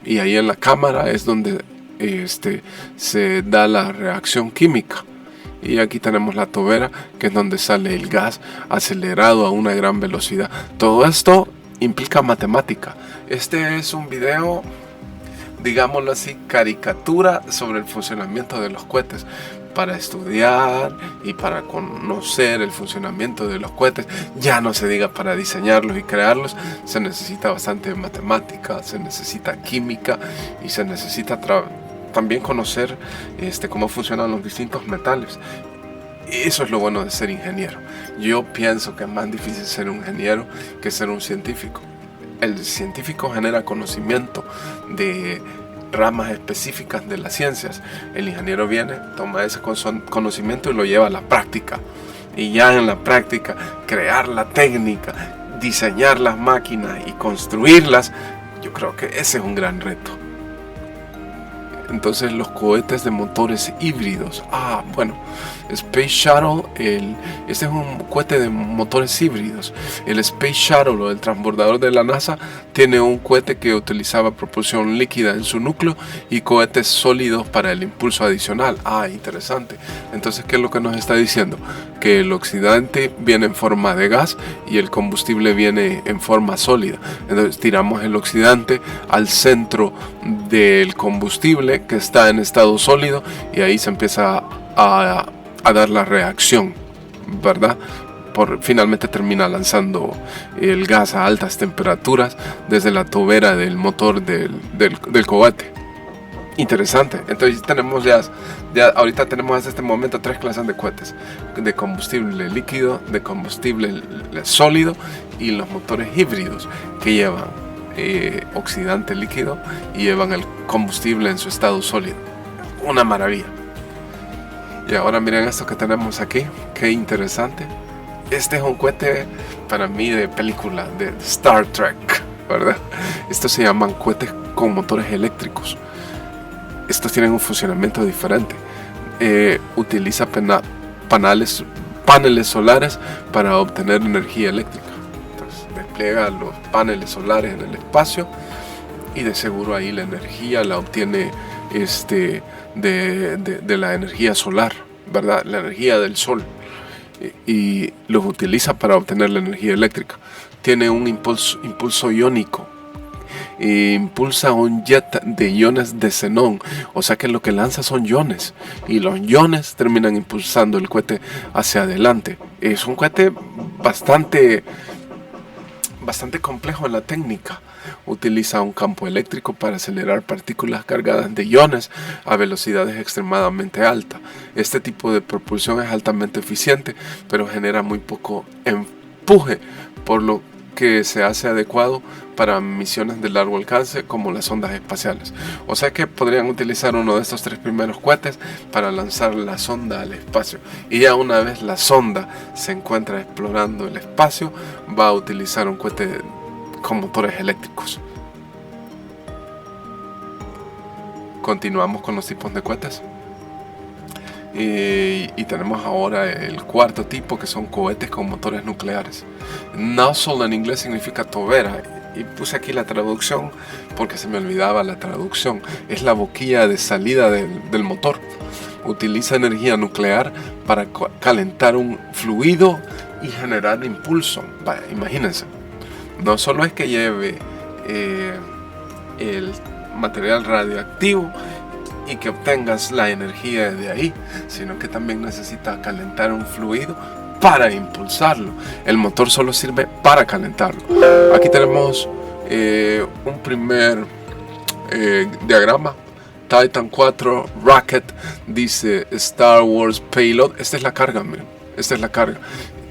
y ahí en la cámara es donde se da la reacción química. Y aquí tenemos la tobera, que es donde sale el gas acelerado a una gran velocidad. Todo esto implica matemática. Este es un video, digámoslo así, caricatura sobre el funcionamiento de los cohetes. Para estudiar y para conocer el funcionamiento de los cohetes, ya no se diga para diseñarlos y crearlos, se necesita bastante matemática, se necesita química y se necesita también conocer cómo funcionan los distintos metales. Eso es lo bueno de ser ingeniero. Yo pienso que es más difícil ser un ingeniero que ser un científico. El científico genera conocimiento de ramas específicas de las ciencias. El ingeniero viene, toma ese conocimiento y lo lleva a la práctica. Y ya en la práctica, crear la técnica, diseñar las máquinas y construirlas, yo creo que ese es un gran reto. Entonces los cohetes de motores híbridos. Bueno, Space Shuttle, este es un cohete de motores híbridos. El Space Shuttle, o el transbordador de la NASA, tiene un cohete que utilizaba propulsión líquida en su núcleo y cohetes sólidos para el impulso adicional. Interesante. Entonces, ¿qué es lo que nos está diciendo? Que el oxidante viene en forma de gas y el combustible viene en forma sólida. Entonces tiramos el oxidante al centro del combustible que está en estado sólido y ahí se empieza a dar la reacción, ¿verdad? Finalmente termina lanzando el gas a altas temperaturas desde la tobera del motor del cohete. Interesante. Entonces tenemos ya ahorita tenemos hasta este momento 3 clases de cohetes: de combustible líquido, de combustible sólido y los motores híbridos que llevan oxidante líquido y llevan el combustible en su estado sólido. Una maravilla. Y ahora miren esto que tenemos aquí, qué interesante. Este es un cohete para mí de película de Star Trek, ¿verdad? Estos se llaman cohetes con motores eléctricos. Estos tienen un funcionamiento diferente. Utiliza paneles solares para obtener energía eléctrica. Entonces despliega los paneles solares en el espacio y de seguro ahí la energía la obtiene de la energía solar, ¿verdad? La energía del sol. Y los utiliza para obtener la energía eléctrica. Tiene un impulso iónico. Impulsa un jet de iones de xenón, o sea que lo que lanza son iones y los iones terminan impulsando el cohete hacia adelante. Es un cohete bastante complejo en la técnica. Utiliza un campo eléctrico para acelerar partículas cargadas de iones a velocidades extremadamente altas. Este tipo de propulsión es altamente eficiente, pero genera muy poco empuje, por lo que se hace adecuado para misiones de largo alcance como las sondas espaciales. O sea que podrían utilizar uno de estos 3 primeros cohetes para lanzar la sonda al espacio. Y ya una vez la sonda se encuentra explorando el espacio, va a utilizar un cohete con motores eléctricos. Continuamos con los tipos de cohetes. Y tenemos ahora el cuarto tipo, que son cohetes con motores nucleares. Nozzle en inglés significa tobera, y puse aquí la traducción porque se me olvidaba la traducción. Es la boquilla de salida del motor. Utiliza energía nuclear para calentar un fluido y generar impulso. Imagínense, no solo es que lleve el material radioactivo y que obtengas la energía de ahí, sino que también necesita calentar un fluido para impulsarlo. El motor solo sirve para calentarlo. Aquí tenemos un primer diagrama. Titan 4 Rocket, dice Star Wars Payload. Esta es la carga, miren. Esta es la carga.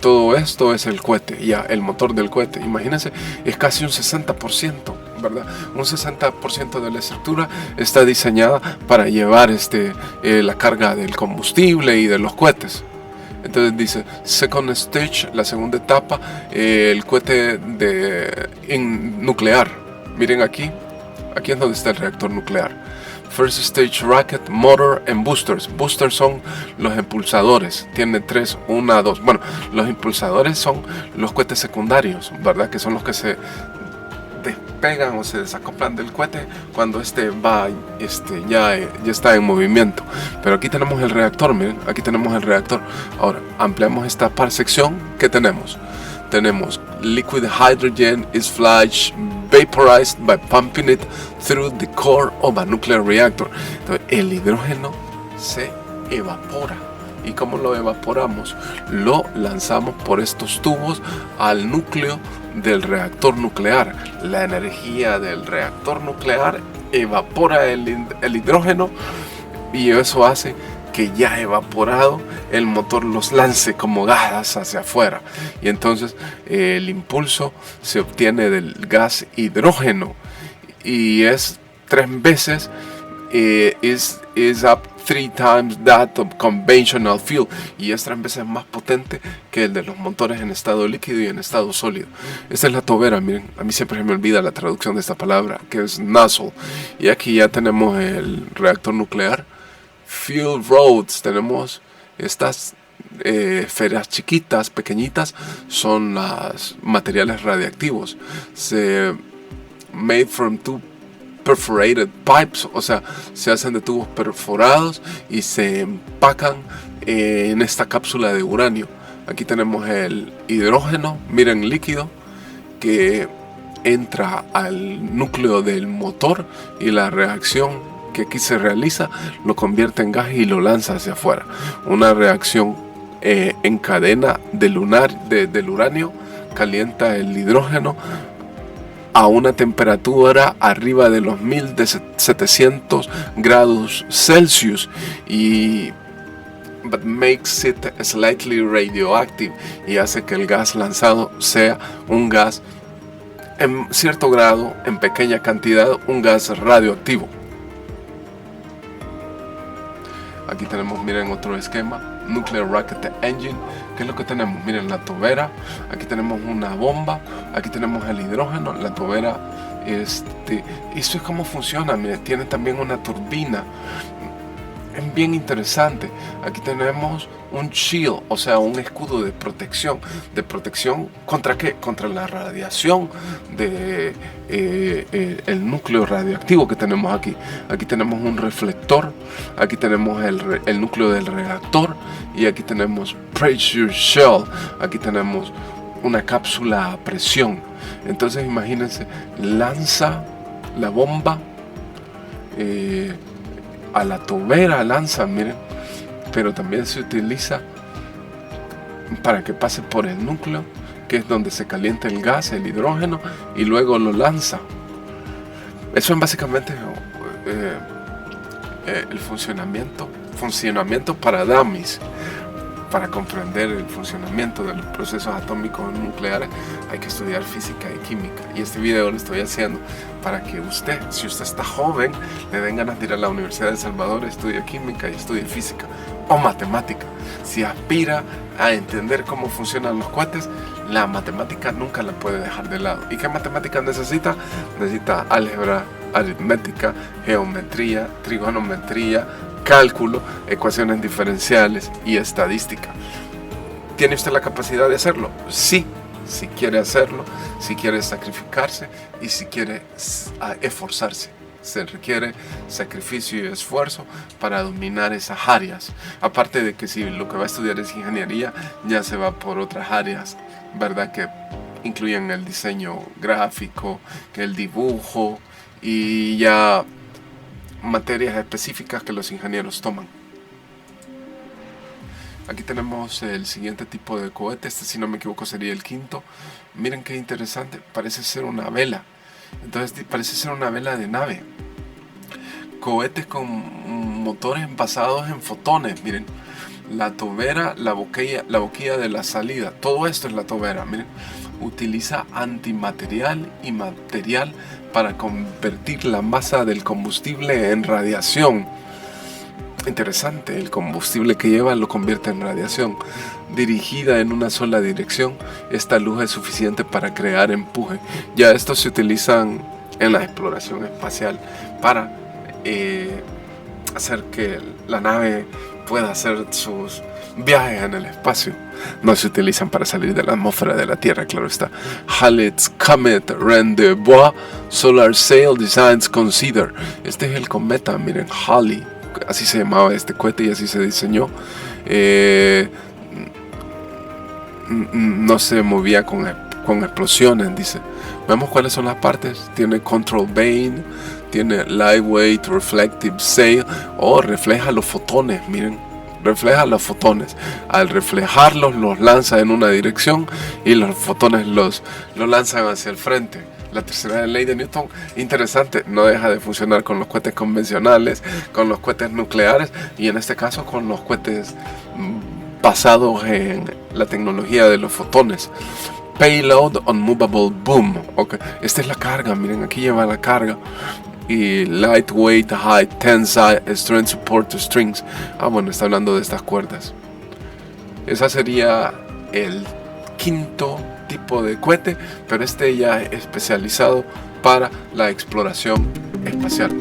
Todo esto es el cohete, ya, el motor del cohete. Imagínense, es casi un 60%, ¿verdad? Un 60% de la estructura está diseñada para llevar la carga del combustible y de los cohetes. Entonces dice Second Stage, la segunda etapa, el cohete nuclear. Miren aquí es donde está el reactor nuclear. First Stage Rocket, Motor and Boosters. Boosters son los impulsadores. Tiene 3, 1, 2. Bueno, los impulsadores son los cohetes secundarios, ¿verdad? Que son los que se despegan o se desacoplan del cohete cuando ya está en movimiento. Pero aquí tenemos el reactor, miren, aquí tenemos el reactor. Ahora, ampliamos esta sección. ¿Qué tenemos? Tenemos liquid hydrogen is flash vaporized by pumping it through the core of a nuclear reactor. Entonces, el hidrógeno se evapora. ¿Y cómo lo evaporamos? Lo lanzamos por estos tubos al núcleo del reactor nuclear. La energía del reactor nuclear evapora el hidrógeno y eso hace que ya evaporado el motor los lance como gas hacia afuera. Y entonces el impulso se obtiene del gas hidrógeno y es 3 veces is up 3 times that of conventional fuel, y es 3 veces más potente que el de los motores en estado líquido y en estado sólido. Esta es la tobera, miren, a mí siempre se me olvida la traducción de esta palabra, que es nozzle. Y aquí ya tenemos el reactor nuclear. Fuel rods, tenemos estas esferas chiquitas, pequeñitas, son los materiales radiactivos. Made from two perforated pipes, o sea, se hacen de tubos perforados y se empacan en esta cápsula de uranio. Aquí tenemos el hidrógeno, miren, líquido, que entra al núcleo del motor y la reacción que aquí se realiza lo convierte en gas y lo lanza hacia afuera. Una reacción en cadena del uranio calienta el hidrógeno a una temperatura arriba de los 1700 grados Celsius but makes it slightly radioactive, y hace que el gas lanzado sea un gas en cierto grado, en pequeña cantidad, un gas radioactivo. Aquí tenemos, miren, otro esquema, Nuclear Rocket Engine. ¿Qué es lo que tenemos? Miren, la tobera, aquí tenemos una bomba, aquí tenemos el hidrógeno, la tobera, eso es cómo funciona. Miren, tiene también una turbina, es bien interesante. Aquí tenemos un shield, o sea, un escudo de protección. ¿De protección contra qué? Contra la radiación de el núcleo radioactivo que tenemos aquí. Aquí tenemos un reflector, aquí tenemos el núcleo del reactor, y aquí tenemos pressure shell, aquí tenemos una cápsula a presión. Entonces imagínense, lanza la bomba a la tobera, lanza, miren, pero también se utiliza para que pase por el núcleo, que es donde se calienta el gas, el hidrógeno, y luego lo lanza. Eso es básicamente el funcionamiento para dummies. Para comprender el funcionamiento de los procesos atómicos nucleares hay que estudiar física y química, y este video lo estoy haciendo para que usted, si usted está joven, le den ganas de ir a la Universidad de El Salvador, estudie química y estudie física o matemática. Si aspira a entender cómo funcionan los cohetes, la matemática nunca la puede dejar de lado. ¿Y qué matemática necesita? Necesita álgebra, aritmética, geometría, trigonometría, cálculo, ecuaciones diferenciales y estadística. ¿Tiene usted la capacidad de hacerlo? Sí, si quiere hacerlo, si quiere sacrificarse y si quiere esforzarse. Se requiere sacrificio y esfuerzo para dominar esas áreas. Aparte de que si lo que va a estudiar es ingeniería, ya se va por otras áreas, ¿verdad? Que incluyen el diseño gráfico, que el dibujo y ya materias específicas que los ingenieros toman. Aquí tenemos el siguiente tipo de cohete. Este, si no me equivoco, sería el quinto. Miren qué interesante, parece ser una vela. Entonces parece ser una vela de nave. Cohetes con motores basados en fotones. Miren, la tobera, la boquilla de la salida, todo esto es la tobera. Miren, utiliza antimaterial y material para convertir la masa del combustible en radiación. Interesante, el combustible que lleva lo convierte en radiación. Dirigida en una sola dirección, esta luz es suficiente para crear empuje. Ya estos se utilizan en la exploración espacial para hacer que la nave pueda hacer sus viajes en el espacio no se utilizan para salir de la atmósfera de la Tierra, claro está. Halley's Comet Rendezvous Solar Sail Designs Consider. Este es el cometa, miren, Halley, así se llamaba este cohete y así se diseñó. No se movía con explosiones, dice. Vemos cuáles son las partes. Tiene control vane, tiene lightweight reflective sail. Refleja los fotones, miren, refleja los fotones. Al reflejarlos los lanza en una dirección y los fotones los lanzan hacia el frente. La tercera ley de Newton, interesante, no deja de funcionar con los cohetes convencionales, con los cohetes nucleares y en este caso con los cohetes basados en la tecnología de los fotones. Payload on movable boom. Okay. Esta es la carga, miren, aquí lleva la carga. Y lightweight, high tensile strength support strings. Bueno, está hablando de estas cuerdas. Esa sería el quinto tipo de cohete, pero este ya es especializado para la exploración espacial.